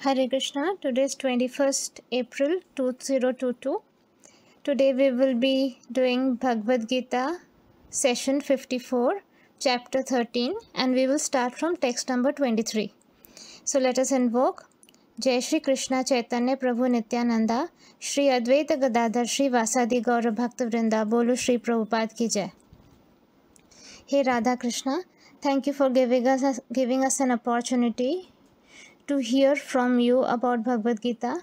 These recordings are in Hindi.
Hare Krishna. Today is 21st April 2022. Today we will be doing Bhagavad Gita session 54, chapter 13, and we will start from text number 23. So let us invoke Jai Shri Krishna Chaitanya Prabhu Nityananda, Shri Advaita Gadadhar Shri Vasadi Gaura Bhakta Vrinda, Bolo Shri Prabhupada Ki Jai. Hey Radha Krishna, thank you for giving us an opportunity to hear from you about Bhagavad Gita,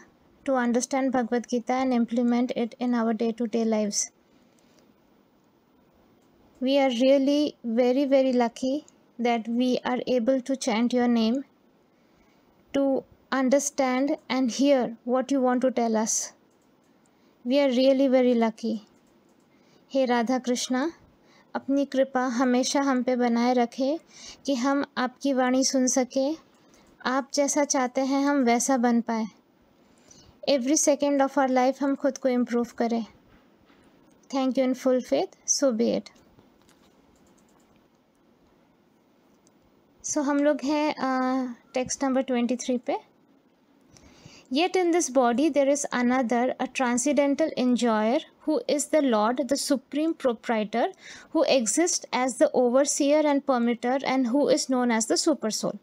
to understand Bhagavad Gita and implement it in our day-to-day lives. We are really very, very lucky that we are able to chant your name, to understand and hear what you want to tell us. We are really very lucky. हे राधा कृष्णा, अपनी कृपा हमेशा हम पे बनाए रखे कि हम आपकी वाणी सुन सके, आप जैसा चाहते हैं हम वैसा बन पाए. Every second of our life हम खुद को इम्प्रूव करें. Thank you in full faith, so be it. So हम लोग हैं टेक्स्ट नंबर 23 पे. Yet in this body there is another, a transcendental enjoyer, who is the Lord, the supreme proprietor, who exists as the overseer and permitter, and who is known as the super soul.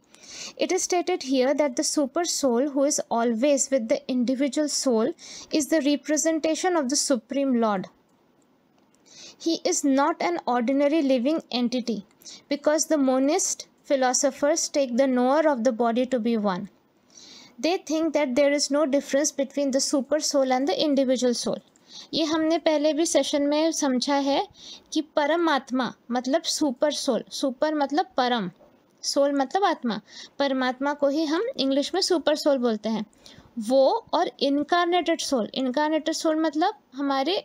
It is stated here that the super soul, who is always with the individual soul, is the representation of the supreme Lord. He is not an ordinary living entity, because the monist philosophers take the knower of the body to be one. They think that there is no difference between the super soul and the individual soul. ये हमने पहले भी सेशन में समझा है कि परमात्मा मतलब सुपर सोल, सुपर मतलब परम, सोल मतलब आत्मा, परमात्मा को ही हम इंग्लिश में सुपर सोल बोलते हैं. वो और इनकारनेटेड सोल, इनकारनेटेड सोल मतलब हमारे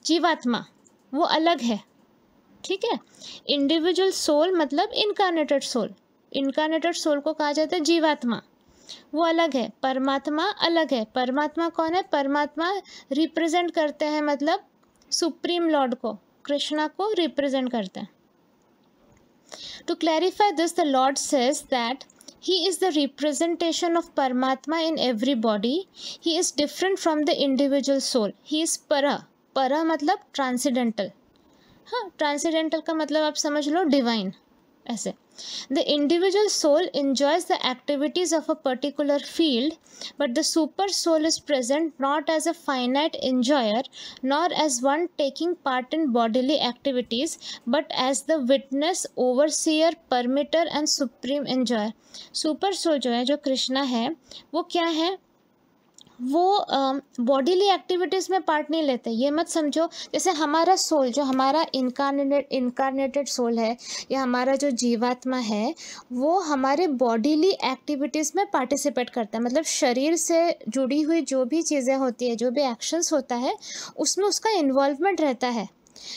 जीवात्मा, वो अलग है. ठीक है. इंडिविजुअल सोल मतलब इनकारनेटेड सोल, इनकारनेटेड सोल को कहा जाता है जीवात्मा, वो अलग है. परमात्मा अलग है. परमात्मा कौन है? परमात्मा रिप्रेजेंट करते हैं, मतलब सुप्रीम लॉर्ड को, कृष्णा को रिप्रेजेंट करते हैं. To clarify this, the lord says that he is the representation of Paramatma in every body. He is different from the individual soul. He is para. para मतलब ट्रांसीडेंटल. हाँ, ट्रांसीडेंटल का मतलब आप समझ लो डिवाइन. ऐसे the individual soul enjoys the activities of a particular field, but the super soul is present not as a finite enjoyer nor as one taking part in bodily activities, but as the witness, overseer, permitter and supreme enjoyer. super soul जो है, जो कृष्णा है, वो क्या है? वो बॉडीली एक्टिविटीज़ में पार्ट नहीं लेते. ये मत समझो जैसे हमारा सोल, जो हमारा इनकारनेटेड सोल है या हमारा जो जीवात्मा है, वो हमारे बॉडीली एक्टिविटीज़ में पार्टिसिपेट करता है. मतलब शरीर से जुड़ी हुई जो भी चीज़ें होती है, जो भी एक्शंस होता है, उसमें उसका इन्वॉल्वमेंट रहता है.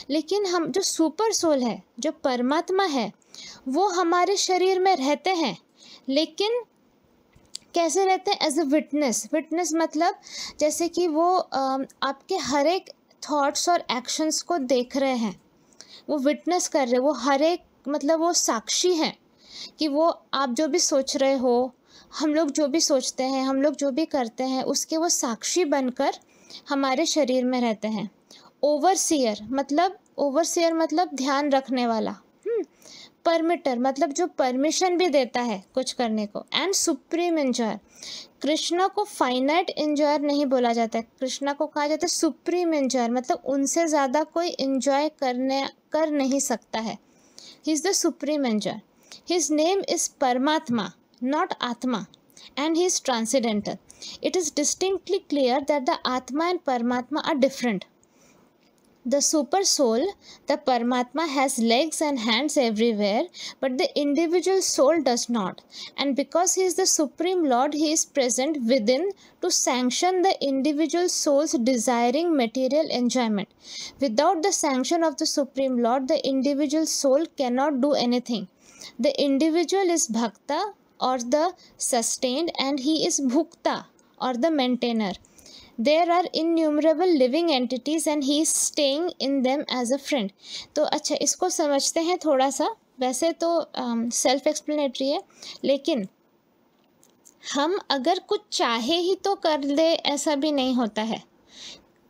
लेकिन हम जो सुपर सोल है, जो परमात्मा है, वो हमारे शरीर में रहते हैं, लेकिन कैसे रहते हैं? As a witness. विटनेस मतलब जैसे कि वो आपके हर एक थॉट्स और एक्शंस को देख रहे हैं, वो विटनेस कर रहे हैं, वो हर एक मतलब वो साक्षी हैं कि वो आप जो भी सोच रहे हो, हम लोग जो भी सोचते हैं, हम लोग जो भी करते हैं, उसके वो साक्षी बनकर हमारे शरीर में रहते हैं. ओवरसीयर मतलब ध्यान रखने वाला. परमिटर मतलब जो परमिशन भी देता है कुछ करने को. And supreme enjoyer. कृष्णा को फाइनाइट एंजॉयर नहीं बोला जाता है, कृष्णा को कहा जाता है सुप्रीम एंजॉयर, मतलब उनसे ज़्यादा कोई एंजॉय कर नहीं सकता है. He is the supreme enjoyer. His name is Paramatma, not atma, and he is transcendental. It is distinctly clear that the atma and Paramatma are different. The super soul, the Paramatma, has legs and hands everywhere, but the individual soul does not. And because he is the Supreme Lord, he is present within to sanction the individual soul's desiring material enjoyment. Without the sanction of the Supreme Lord, the individual soul cannot do anything. The individual is Bhakta or the sustained, and he is Bhukta or the maintainer. There are innumerable living entities and he is staying in them as a friend. तो अच्छा, इसको समझते हैं थोड़ा सा. वैसे तो सेल्फ एक्सप्लेनेटरी है, लेकिन हम अगर कुछ चाहे ही तो कर ले, ऐसा भी नहीं होता है।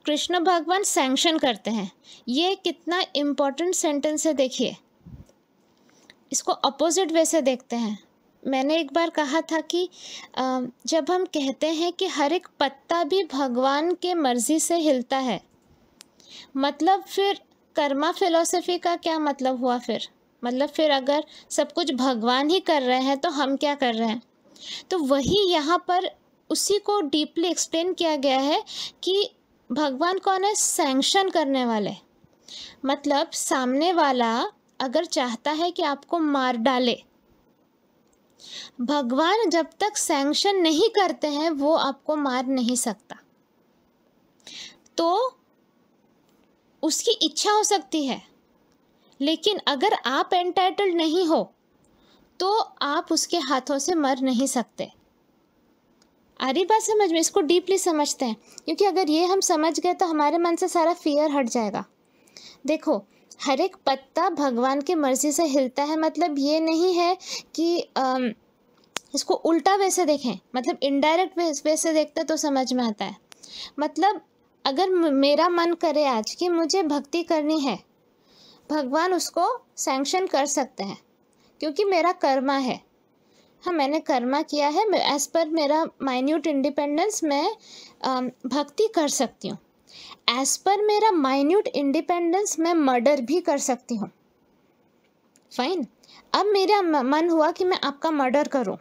कृष्ण भगवान सैंक्शन करते हैं। ये कितना इम्पोर्टेंट सेंटेंस है, देखिए। इसको अपोजिट वे से देखते हैं। मैंने एक बार कहा था कि जब हम कहते हैं कि हर एक पत्ता भी भगवान के मर्जी से हिलता है, मतलब फिर कर्मा फिलॉसफी का क्या मतलब हुआ फिर? मतलब फिर अगर सब कुछ भगवान ही कर रहे हैं तो हम क्या कर रहे हैं? तो वही यहाँ पर उसी को डीपली एक्सप्लेन किया गया है कि भगवान कौन है? सैंक्शन करने वाले। मतलब सामने वाला अगर चाहता है कि आपको मार डाले, भगवान जब तक सैंक्शन नहीं करते हैं वो आपको मार नहीं सकता। तो उसकी इच्छा हो सकती है, लेकिन अगर आप एंटाइटल्ड नहीं हो तो आप उसके हाथों से मर नहीं सकते। आ रही बात समझ में? इसको डीपली समझते हैं, क्योंकि अगर ये हम समझ गए तो हमारे मन से सारा फियर हट जाएगा। देखो, हर एक पत्ता भगवान की मर्जी से हिलता है, मतलब ये नहीं है कि इसको उल्टा वे से देखें, मतलब इनडायरेक्ट वे से देखते तो समझ में आता है। मतलब अगर मेरा मन करे आज कि मुझे भक्ति करनी है, भगवान उसको सैंक्शन कर सकते हैं, क्योंकि मेरा कर्मा है। हाँ, मैंने कर्मा किया है, एज पर मेरा माइन्यूट इंडिपेंडेंस मैं भक्ति कर सकती हूँ। एज पर मेरा माइन्यूट इंडिपेंडेंस मैं मर्डर भी कर सकती हूँ। फाइन। अब मेरा मन हुआ कि मैं आपका मर्डर करूँ,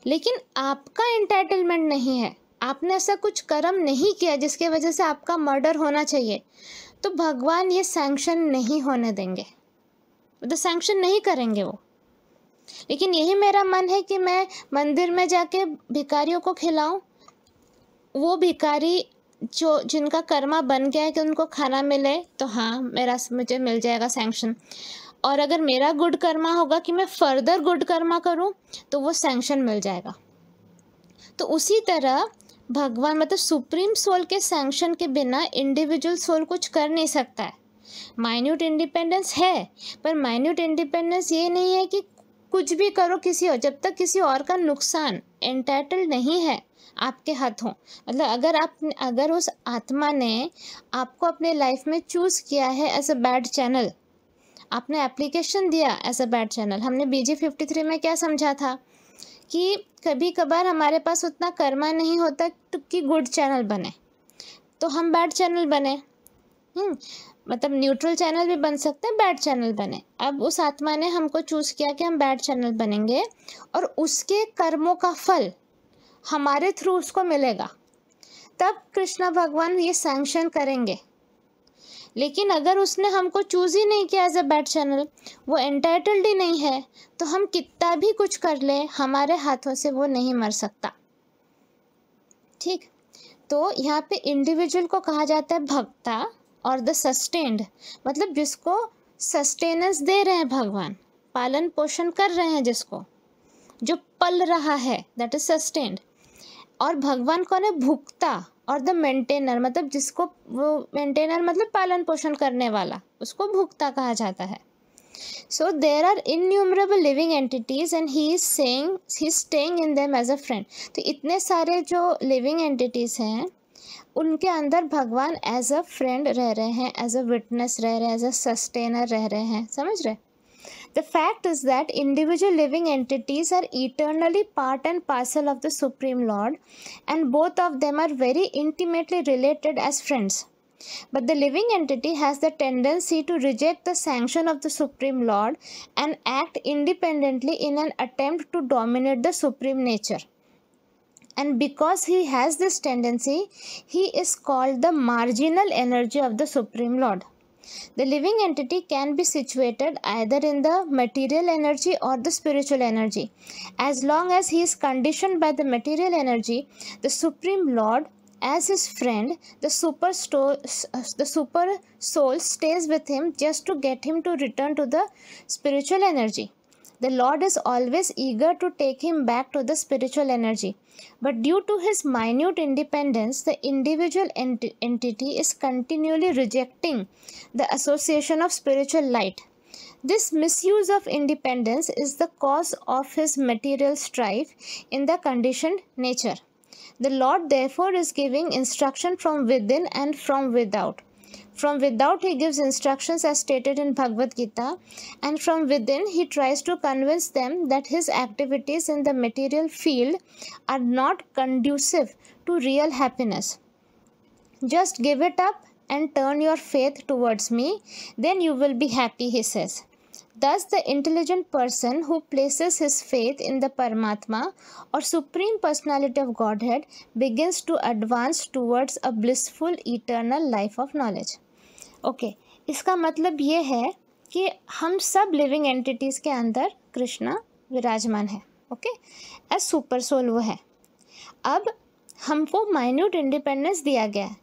लेकिन आपका एंटाइटलमेंट नहीं है, आपने ऐसा कुछ कर्म नहीं किया जिसके वजह से आपका मर्डर होना चाहिए, तो भगवान ये सैंक्शन नहीं होने देंगे, तो सैंक्शन नहीं करेंगे वो। लेकिन यही मेरा मन है कि मैं मंदिर में जाके भिखारियों को खिलाऊं, वो भिखारी जो जिनका कर्मा बन गया है कि उनको खाना मिले, तो हाँ मुझे मिल जाएगा सैंक्शन। और अगर मेरा गुड कर्मा होगा कि मैं फर्दर गुड कर्मा करूं, तो वो सैंक्शन मिल जाएगा। तो उसी तरह भगवान, मतलब सुप्रीम सोल के सैंक्शन के बिना इंडिविजुअल सोल कुछ कर नहीं सकता है। माइन्यूट इंडिपेंडेंस है, पर माइन्यूट इंडिपेंडेंस ये नहीं है कि कुछ भी करो किसी और, जब तक किसी और का नुकसान एंटाइटल्ड नहीं है आपके हाथों। मतलब अगर उस आत्मा ने आपको अपने लाइफ में चूज़ किया है एज अ बैड चैनल, आपने एप्लीकेशन दिया एज अ बैड चैनल। हमने BG53 में क्या समझा था कि कभी कभार हमारे पास उतना कर्मा नहीं होता कि गुड चैनल बने, तो हम बैड चैनल बने। मतलब न्यूट्रल चैनल भी बन सकते हैं, बैड चैनल बने। अब उस आत्मा ने हमको चूज़ किया कि हम बैड चैनल बनेंगे, और उसके कर्मों का फल हमारे थ्रू उसको मिलेगा, तब कृष्ण भगवान ये सैंक्शन करेंगे। लेकिन अगर उसने हमको चूज़ ही नहीं किया एज अ बैड चैनल, वो एंटाइटल्ड ही नहीं है, तो हम कितना भी कुछ कर ले, हमारे हाथों से वो नहीं मर सकता। ठीक। तो यहाँ पे इंडिविजुअल को कहा जाता है भक्ता और द सस्टेन्ड, मतलब जिसको सस्टेनेंस दे रहे हैं भगवान, पालन पोषण कर रहे हैं, जिसको जो पल रहा है, दैट इज सस्टेन्ड। और भगवान कौन है? भुक्ता और द मेंटेनर, मतलब जिसको वो मेंटेनर मतलब पालन पोषण करने वाला, उसको भुक्ता कहा जाता है। So there are innumerable living entities and he is saying he's staying in them as a friend. तो इतने सारे जो living entities हैं उनके अंदर भगवान एज अ फ्रेंड रह रहे हैं, एज अ विटनेस रह रहे हैं, एज अ सस्टेनर रह रहे हैं। समझ रहे? The fact is that individual living entities are eternally part and parcel of the Supreme Lord, and both of them are very intimately related as friends. But the living entity has the tendency to reject the sanction of the Supreme Lord and act independently in an attempt to dominate the Supreme Nature. And because he has this tendency, he is called the marginal energy of the Supreme Lord. The living entity can be situated either in the material energy or the spiritual energy. As long as he is conditioned by the material energy, the Supreme Lord, as his friend, the super soul stays with him just to get him to return to the spiritual energy. The Lord is always eager to take him back to the spiritual energy. But due to his minute independence, the individual entity is continually rejecting the association of spiritual light. This misuse of independence is the cause of his material strife in the conditioned nature. The Lord therefore is giving instruction from within and from without. From without he gives instructions as stated in Bhagavad Gita, and from within he tries to convince them that his activities in the material field are not conducive to real happiness. Just give it up and turn your faith towards me, then you will be happy, he says. Thus, the intelligent person who places his faith in the Paramatma or Supreme Personality of Godhead begins to advance towards a blissful eternal life of knowledge. Okay, इसका मतलब ये है कि हम सब लिविंग एंटिटीज़ के अंदर कृष्णा विराजमान है. ओके, एज सुपर सोल वो है. अब हमको माइन्यूट इंडिपेंडेंस दिया गया है.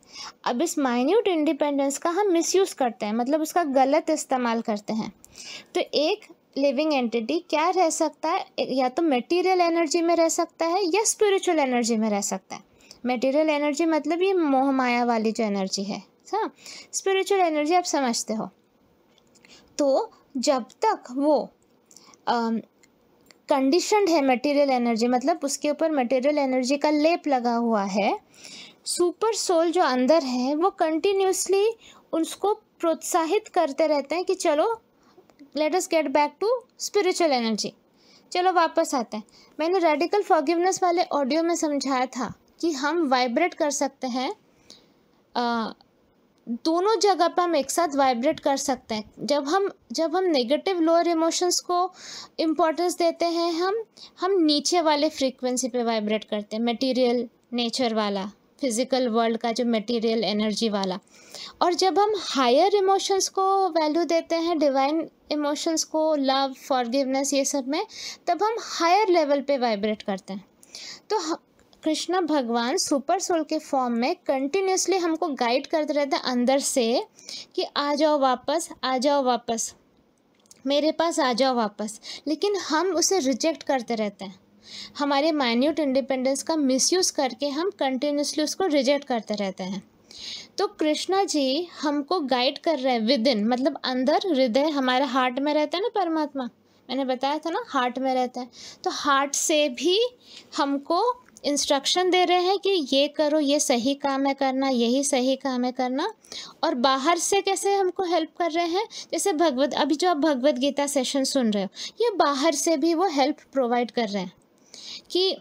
अब इस माइन्यूट इंडिपेंडेंस का हम मिसयूज़ करते हैं, मतलब उसका गलत इस्तेमाल करते हैं. तो एक लिविंग एंटिटी क्या रह सकता है, या तो मटेरियल एनर्जी में रह सकता है या स्पिरिचुअल एनर्जी में रह सकता है. मटेरियल एनर्जी मतलब ये मोह माया वाली जो एनर्जी है. हाँ, स्पिरिचुअल एनर्जी आप समझते हो. तो जब तक वो कंडीशनड है मटेरियल एनर्जी, मतलब उसके ऊपर मटेरियल एनर्जी का लेप लगा हुआ है, सुपर सोल जो अंदर है वो कंटिन्यूसली उसको प्रोत्साहित करते रहते हैं कि चलो let us get back to spiritual energy, चलो वापस आते हैं. मैंने रेडिकल फॉरगिवनेस वाले ऑडियो में समझाया था कि हम वाइब्रेट कर सकते हैं, दोनों जगह पर हम एक साथ वाइब्रेट कर सकते हैं. जब हम नेगेटिव लोअर इमोशंस को इम्पोर्टेंस देते हैं, हम नीचे वाले फ्रीक्वेंसी पे वाइब्रेट करते हैं, मटेरियल नेचर वाला, फिजिकल वर्ल्ड का जो मटेरियल एनर्जी वाला. और जब हम हायर इमोशंस को वैल्यू देते हैं, डिवाइन इमोशंस को, लव, फॉरगिवनेस, ये सब में, तब हम हायर लेवल पे वाइब्रेट करते हैं. तो कृष्णा भगवान सुपर सोल के फॉर्म में कंटिन्यूसली हमको गाइड करते रहते हैं अंदर से कि आ जाओ वापस, आ जाओ वापस, मेरे पास आ जाओ वापस. लेकिन हम उसे रिजेक्ट करते रहते हैं. हमारे माइन्यूट इंडिपेंडेंस का मिसयूज़ करके हम कंटिन्यूसली उसको रिजेक्ट करते रहते हैं. तो कृष्णा जी हमको गाइड कर रहे हैं विद इन, मतलब अंदर, हृदय हमारे हार्ट में रहता है ना परमात्मा, मैंने बताया था ना हार्ट में रहता है. तो हार्ट से भी हमको इंस्ट्रक्शन दे रहे हैं कि ये करो, ये सही काम है करना, यही सही काम है करना. और बाहर से कैसे हमको हेल्प कर रहे हैं, जैसे अभी जो आप भगवद गीता सेशन सुन रहे हो, ये बाहर से भी वो हेल्प प्रोवाइड कर रहे हैं कि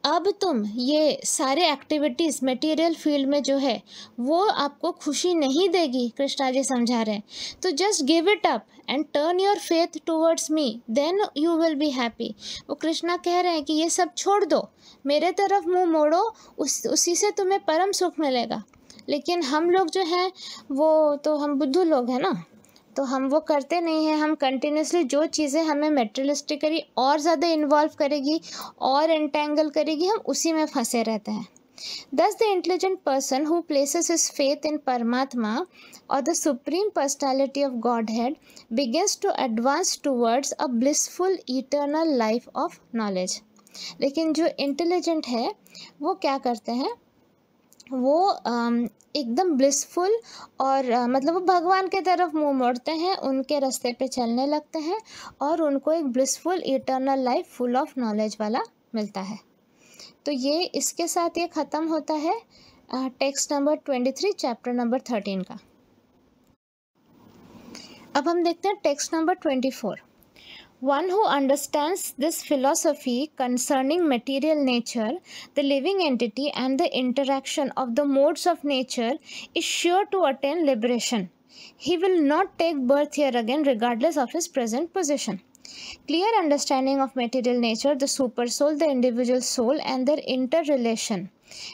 अब तुम ये सारे एक्टिविटीज़ मटेरियल फील्ड में जो है वो आपको खुशी नहीं देगी, कृष्णा जी समझा रहे हैं. तो just give it up and turn your faith towards me, then you will be happy. वो कृष्णा कह रहे हैं कि ये सब छोड़ दो, मेरे तरफ मुंह मोड़ो, उसी से तुम्हें परम सुख मिलेगा. लेकिन हम लोग जो हैं वो तो हम बुद्धू लोग हैं ना, तो हम वो करते नहीं हैं. हम कंटिन्यूसली जो चीज़ें हमें मेटेरियलिस्टिकली और ज़्यादा इन्वॉल्व करेगी और एंटेंगल करेगी, हम उसी में फंसे रहते हैं. Thus the intelligent person who places his faith in Paramatma or the Supreme Personality of Godhead begins to advance towards a blissful eternal life of knowledge. लेकिन जो इंटेलिजेंट है वो क्या करते हैं, वो एकदम ब्लिसफुल और मतलब वो भगवान के तरफ मुंह मोड़ते हैं, उनके रास्ते पे चलने लगते हैं और उनको एक blissful eternal life full of knowledge वाला मिलता है. तो ये इसके साथ ये ख़त्म होता है टेक्स्ट नंबर 23 चैप्टर नंबर 13 का. अब हम देखते हैं text number 24. One who understands this philosophy concerning material nature, the living entity, and the interaction of the modes of nature is sure to attain liberation. He will not take birth here again regardless of his present position. Clear understanding of material nature, the super soul, the individual soul, and their interrelation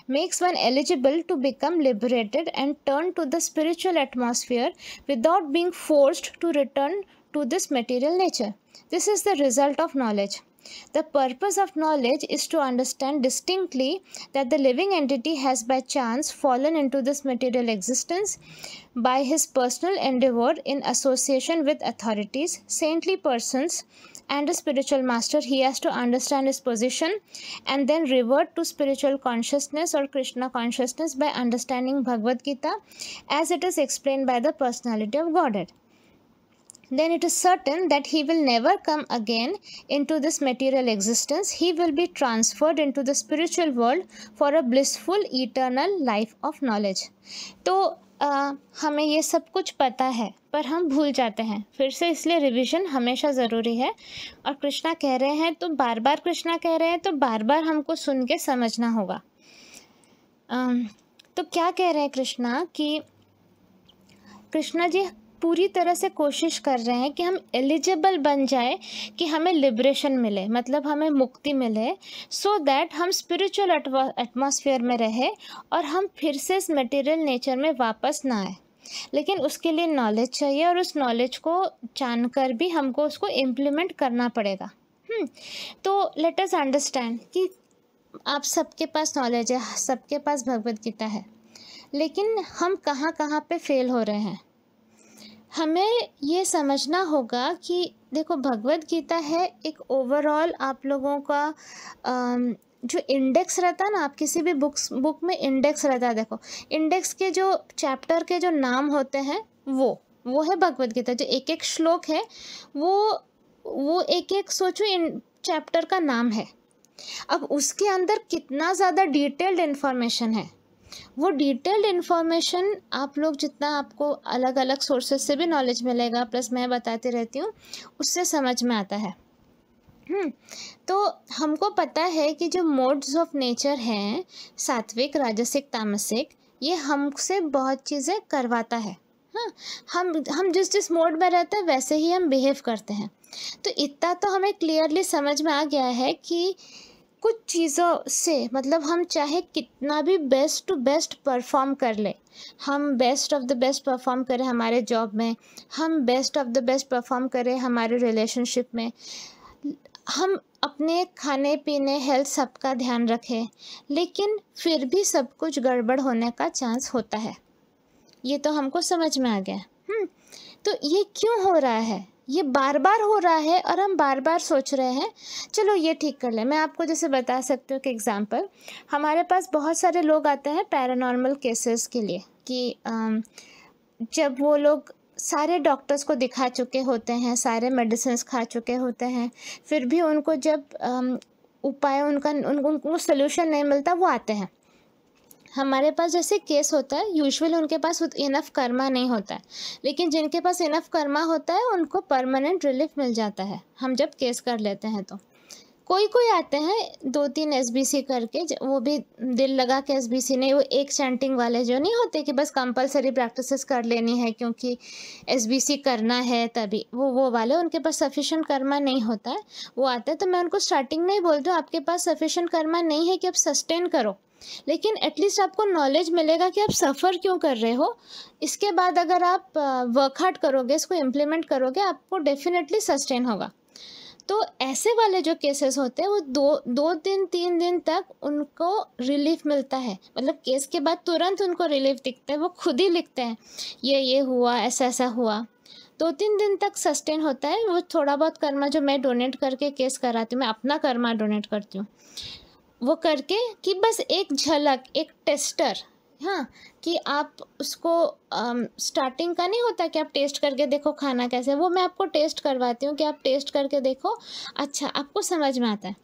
makes one eligible to become liberated and turn to the spiritual atmosphere without being forced to return to this material nature. This is the result of knowledge. The purpose of knowledge is to understand distinctly that the living entity has by chance fallen into this material existence by his personal endeavor in association with authorities, saintly persons, and a spiritual master. He has to understand his position and then revert to spiritual consciousness or Krishna consciousness by understanding Bhagavad Gita as it is explained by the personality of Godhead. then it is certain that he will never come again into this material existence. He will be transferred into the spiritual world for a blissful eternal life of knowledge. तो हमें ये सब कुछ पता है पर हम भूल जाते हैं फिर से, इसलिए रिवीजन हमेशा ज़रूरी है. और कृष्णा कह रहे हैं तो बार बार कृष्णा कह रहे हैं तो बार बार हमको सुन के समझना होगा. तो क्या कह रहे हैं कृष्णा कि कृष्णा जी पूरी तरह से कोशिश कर रहे हैं कि हम एलिजिबल बन जाए, कि हमें लिबरेशन मिले, मतलब हमें मुक्ति मिले, सो दैट हम स्पिरिचुअल एटमॉस्फेयर में रहे और हम फिर से इस मटेरियल नेचर में वापस ना आए. लेकिन उसके लिए नॉलेज चाहिए और उस नॉलेज को जानकर भी हमको उसको इम्प्लीमेंट करना पड़ेगा. तो लेट अस अंडरस्टैंड कि आप सबके पास नॉलेज है, सबके पास भगवद गीता है, लेकिन हम कहाँ कहाँ पे फेल हो रहे हैं. हमें ये समझना होगा कि देखो भगवद गीता है एक ओवरऑल आप लोगों का जो इंडेक्स रहता है ना, आप किसी भी बुक में इंडेक्स रहता है. देखो इंडेक्स के जो चैप्टर के जो नाम होते हैं वो है भगवद गीता. जो एक एक श्लोक है वो एक एक सोचो इन चैप्टर का नाम है. अब उसके अंदर कितना ज़्यादा डिटेल्ड इन्फॉर्मेशन है, वो डिटेल्ड इन्फॉर्मेशन आप लोग जितना आपको अलग अलग सोर्सेज से भी नॉलेज मिलेगा, प्लस मैं बताती रहती हूँ, उससे समझ में आता है. तो हमको पता है कि जो मोड्स ऑफ नेचर हैं, सात्विक, राजसिक, तामसिक, ये हमसे बहुत चीज़ें करवाता है. हम जिस मोड में रहते हैं वैसे ही हम बिहेव करते हैं. तो इतना तो हमें क्लियरली समझ में आ गया है कि कुछ चीज़ों से, मतलब हम चाहे कितना भी बेस्ट टू बेस्ट परफॉर्म कर ले, हम best of the best perform करें हमारे जॉब में, हम best of the best perform करें हमारे रिलेशनशिप में, हम अपने खाने पीने हेल्थ सबका ध्यान रखें, लेकिन फिर भी सब कुछ गड़बड़ होने का चांस होता है. ये तो हमको समझ में आ गया. तो ये क्यों हो रहा है? ये बार बार हो रहा है और हम बार बार सोच रहे हैं चलो ये ठीक कर लें. मैं आपको जैसे बता सकती हूँ कि एग्जांपल, हमारे पास बहुत सारे लोग आते हैं पैरानॉर्मल केसेस के लिए, कि जब वो लोग सारे डॉक्टर्स को दिखा चुके होते हैं, सारे मेडिसिन खा चुके होते हैं, फिर भी उनको जब उपाय उनको सोल्यूशन नहीं मिलता, वो आते हैं हमारे पास. जैसे केस होता है यूजुअली उनके पास इनफ कर्मा नहीं होता है, लेकिन जिनके पास इनफ कर्मा होता है उनको परमानेंट रिलीफ मिल जाता है हम जब केस कर लेते हैं. तो कोई आते हैं 2-3 SBC करके, वो भी दिल लगा के SBC नहीं, वो एक चैंटिंग वाले जो नहीं होते कि बस कंपलसरी प्रैक्टिसेस कर लेनी है क्योंकि SBC करना है तभी, वो वाले उनके पास सफिशिएंट कर्मा नहीं होता है, वो आते हैं. तो मैं उनको स्टार्टिंग में ही बोलती हूँ आपके पास सफिशिएंट कर्मा नहीं है कि आप सस्टेन करो, लेकिन एटलीस्ट आपको नॉलेज मिलेगा कि आप सफ़र क्यों कर रहे हो. इसके बाद अगर आप वर्क हार्ड करोगे, इसको इम्प्लीमेंट करोगे, आपको डेफिनेटली सस्टेन होगा. तो ऐसे वाले जो केसेस होते हैं वो 2-3 दिन तक उनको रिलीफ मिलता है, मतलब केस के बाद तुरंत उनको रिलीफ दिखता है. वो खुद ही लिखते हैं ये हुआ, ऐसा हुआ. 2-3 दिन तक सस्टेन होता है. वो थोड़ा बहुत कर्मा जो मैं डोनेट करके केस कराती हूँ, मैं अपना कर्मा डोनेट करती हूँ, वो करके कि बस एक झलक, एक टेस्टर, कि आप उसको स्टार्टिंग का नहीं होता कि आप टेस्ट करके देखो खाना कैसे, वो मैं आपको टेस्ट करवाती हूँ कि आप टेस्ट करके देखो, अच्छा आपको समझ में आता है.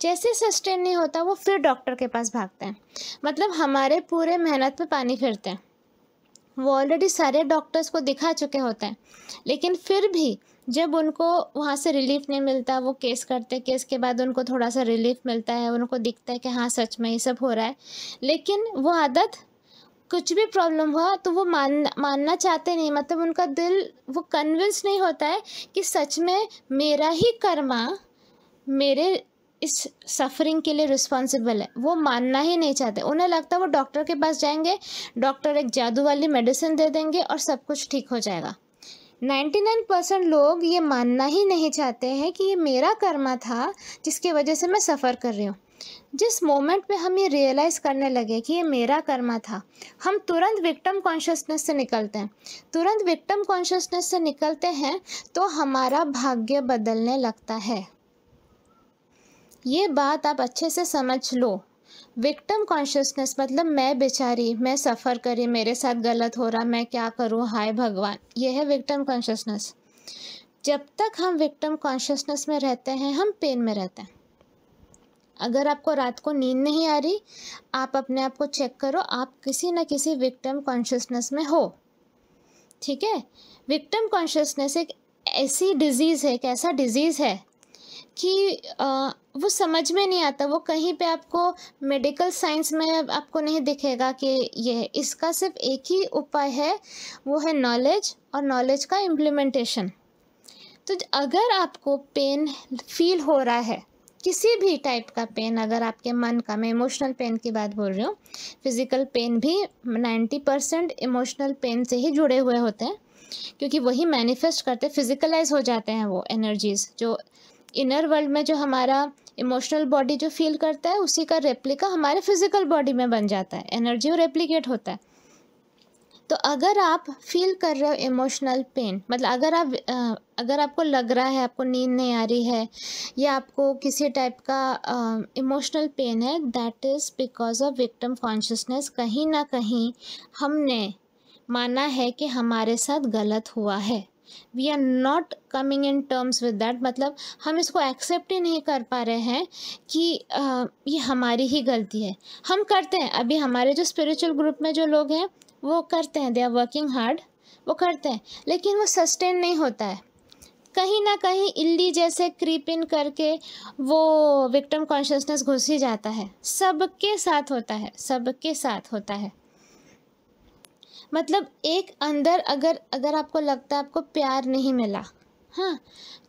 जैसे सस्टेन नहीं होता वो फिर डॉक्टर के पास भागते हैं, मतलब हमारे पूरे मेहनत पे पानी फिरते हैं. वो ऑलरेडी सारे डॉक्टर्स को दिखा चुके होते हैं, लेकिन फिर भी जब उनको वहाँ से रिलीफ नहीं मिलता, वो केस करते, केस के बाद उनको थोड़ा सा रिलीफ मिलता है, उनको दिखता है कि हाँ सच में ये सब हो रहा है, लेकिन वो आदत कुछ भी प्रॉब्लम हुआ तो वो मानना चाहते नहीं, मतलब उनका दिल वो कन्विंस नहीं होता है कि सच में मेरा ही कर्मा मेरे इस सफरिंग के लिए रिस्पॉन्सिबल है. वो मानना ही नहीं चाहते. उन्हें लगता है वो डॉक्टर के पास जाएंगे, डॉक्टर एक जादू वाली मेडिसिन दे देंगे और सब कुछ ठीक हो जाएगा. 99% लोग ये मानना ही नहीं चाहते हैं कि ये मेरा कर्मा था जिसकी वजह से मैं सफ़र कर रही हूँ. जिस मोमेंट पे हम ये रियलाइज़ करने लगे कि ये मेरा कर्मा था, हम तुरंत विक्टिम कॉन्शियसनेस से निकलते हैं. तुरंत विक्टिम कॉन्शियसनेस से निकलते हैं तो हमारा भाग्य बदलने लगता है. ये बात आप अच्छे से समझ लो. विक्टिम कॉन्शियसनेस मतलब मैं बेचारी, मैं सफ़र करी, मेरे साथ गलत हो रहा, मैं क्या करूँ, हाय भगवान, ये है विक्टिम कॉन्शियसनेस. जब तक हम विक्टिम कॉन्शियसनेस में रहते हैं हम पेन में रहते हैं। अगर आपको रात को नींद नहीं आ रही, आप अपने आप को चेक करो, आप किसी न किसी विक्टिम कॉन्शियसनेस में हो। ठीक है, विक्टिम कॉन्शियसनेस एक ऐसी डिजीज़ है, एक ऐसा डिजीज़ है कि वो समझ में नहीं आता, वो कहीं पे आपको मेडिकल साइंस में आपको नहीं दिखेगा कि ये, इसका सिर्फ एक ही उपाय है, वो है नॉलेज, और नॉलेज का इम्प्लीमेंटेशन। तो अगर आपको पेन फील हो रहा है, किसी भी टाइप का पेन, अगर आपके मन का, मैं इमोशनल पेन की बात बोल रही हूँ, फिज़िकल पेन भी 90% इमोशनल पेन से ही जुड़े हुए होते हैं, क्योंकि वही मैनिफेस्ट करते, फिजिकलाइज हो जाते हैं वो एनर्जीज़, जो इनर वर्ल्ड में जो हमारा इमोशनल बॉडी जो फील करता है उसी का रेप्लिका हमारे फिजिकल बॉडी में बन जाता है, एनर्जी और रेप्लिकेट होता है। तो अगर आप फील कर रहे हो इमोशनल पेन, मतलब अगर आपको लग रहा है आपको नींद नहीं आ रही है या आपको किसी टाइप का इमोशनल पेन है, that is because of victim consciousness. कहीं ना कहीं हमने माना है कि हमारे साथ गलत हुआ है, we are not coming in terms with that, मतलब हम इसको एक्सेप्ट ही नहीं कर पा रहे हैं कि ये हमारी ही गलती है। हम करते हैं, अभी हमारे जो स्पिरिचुअल ग्रुप में जो लोग हैं वो करते हैं, दे आर वर्किंग हार्ड, वो करते हैं, लेकिन वो सस्टेन नहीं होता है। कहीं ना कहीं इल्ली जैसे क्रीप इन करके वो विक्टिम कॉन्शियसनेस घुस ही जाता है। सबके साथ होता है, सबके साथ होता है। मतलब एक अंदर अगर आपको लगता है आपको प्यार नहीं मिला, हाँ,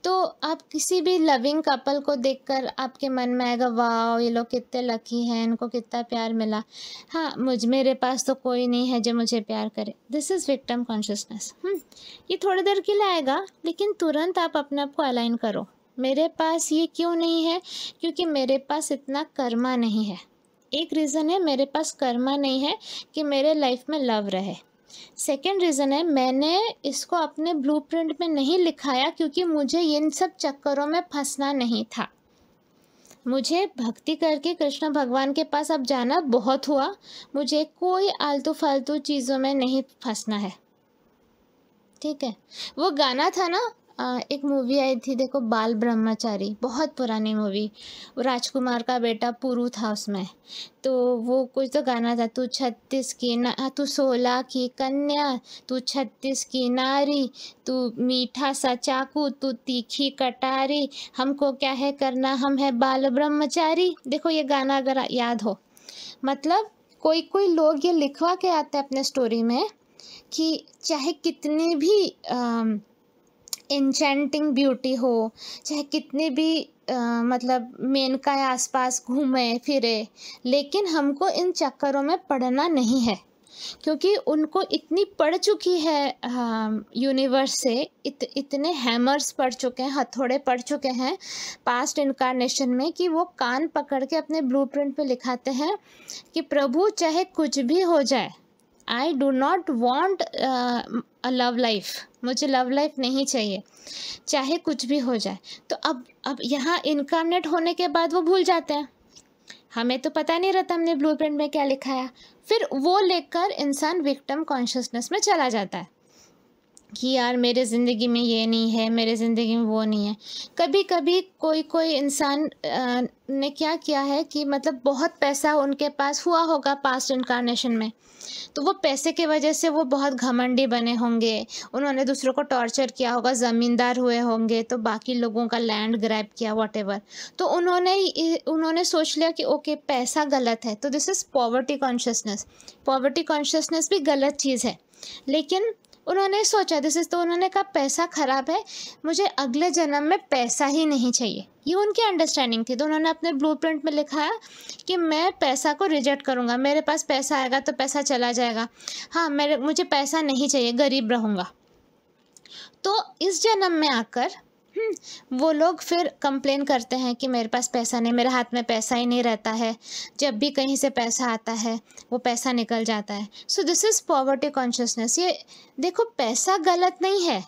तो आप किसी भी लविंग कपल को देखकर आपके मन में आएगा, वाह ये लोग कितने लकी हैं, इनको कितना प्यार मिला, हाँ मेरे पास तो कोई नहीं है जो मुझे प्यार करे। This is victim consciousness. ये थोड़ी देर के लिए आएगा, लेकिन तुरंत आप अपने आप को अलाइन करो, मेरे पास ये क्यों नहीं है, क्योंकि मेरे पास इतना कर्मा नहीं है। एक रीज़न है मेरे पास कर्मा नहीं है कि मेरे लाइफ में लव रहे। सेकेंड रीज़न है मैंने इसको अपने ब्लूप्रिंट में नहीं लिखाया क्योंकि मुझे इन सब चक्करों में फंसना नहीं था। मुझे भक्ति करके कृष्ण भगवान के पास अब जाना बहुत हुआ, मुझे कोई आलतू फालतू चीज़ों में नहीं फंसना है। ठीक है, वो गाना था ना, एक मूवी आई थी देखो, बाल ब्रह्मचारी, बहुत पुरानी मूवी, राजकुमार का बेटा पुरु था उसमें। तो वो कुछ तो गाना था, तू 36 की ना, तू 16 की कन्या, तू 36 की नारी, तू मीठा सा चाकू, तू तीखी कटारी, हमको क्या है करना, हम है बाल ब्रह्मचारी। देखो ये गाना अगर याद हो, मतलब कोई कोई लोग ये लिखवा के आते हैं अपने स्टोरी में कि चाहे कितनी भी एन्चेंटिंग ब्यूटी हो, चाहे कितने भी मतलब मेनका के आसपास घूमे फिरे, लेकिन हमको इन चक्करों में पड़ना नहीं है, क्योंकि उनको इतनी पड़ चुकी है यूनिवर्स से, इतने हैमर्स पड़ चुके हैं, हथौड़े पड़ चुके हैं पास्ट इनकारनेशन में, कि वो कान पकड़ के अपने ब्लूप्रिंट पे लिखाते हैं कि प्रभु चाहे कुछ भी हो जाए, I do not want a love life, मुझे लव लाइफ नहीं चाहिए, चाहे कुछ भी हो जाए। तो अब यहाँ इनकारनेट होने के बाद वो भूल जाते हैं, हमें तो पता नहीं रहता हमने ब्लूप्रिंट में क्या लिखाया। फिर वो लेकर इंसान विक्टिम कॉन्शियसनेस में चला जाता है कि यार मेरे ज़िंदगी में ये नहीं है, मेरे ज़िंदगी में वो नहीं है। कभी कभी कोई इंसान ने क्या किया है कि मतलब बहुत पैसा उनके पास हुआ होगा पास्ट इनकारनेशन में, तो वो पैसे की वजह से वो बहुत घमंडी बने होंगे, उन्होंने दूसरों को टॉर्चर किया होगा, ज़मींदार हुए होंगे, तो बाकी लोगों का लैंड ग्रैब किया, व्हाटएवर। तो उन्होंने सोच लिया कि ओके पैसा गलत है, तो this is poverty consciousness. Poverty consciousness भी गलत चीज़ है, लेकिन उन्होंने सोचा तो उन्होंने कहा पैसा ख़राब है, मुझे अगले जन्म में पैसा ही नहीं चाहिए, ये उनकी अंडरस्टैंडिंग थी। तो उन्होंने अपने ब्लूप्रिंट में लिखा है कि मैं पैसा को रिजेक्ट करूँगा, मेरे पास पैसा आएगा तो पैसा चला जाएगा, हाँ मुझे पैसा नहीं चाहिए, गरीब रहूँगा। तो इस जन्म में आकर वो लोग फिर कंप्लेन करते हैं कि मेरे पास पैसा नहीं, मेरे हाथ में पैसा ही नहीं रहता है, जब भी कहीं से पैसा आता है वो पैसा निकल जाता है। So this is poverty consciousness. ये देखो पैसा गलत नहीं है,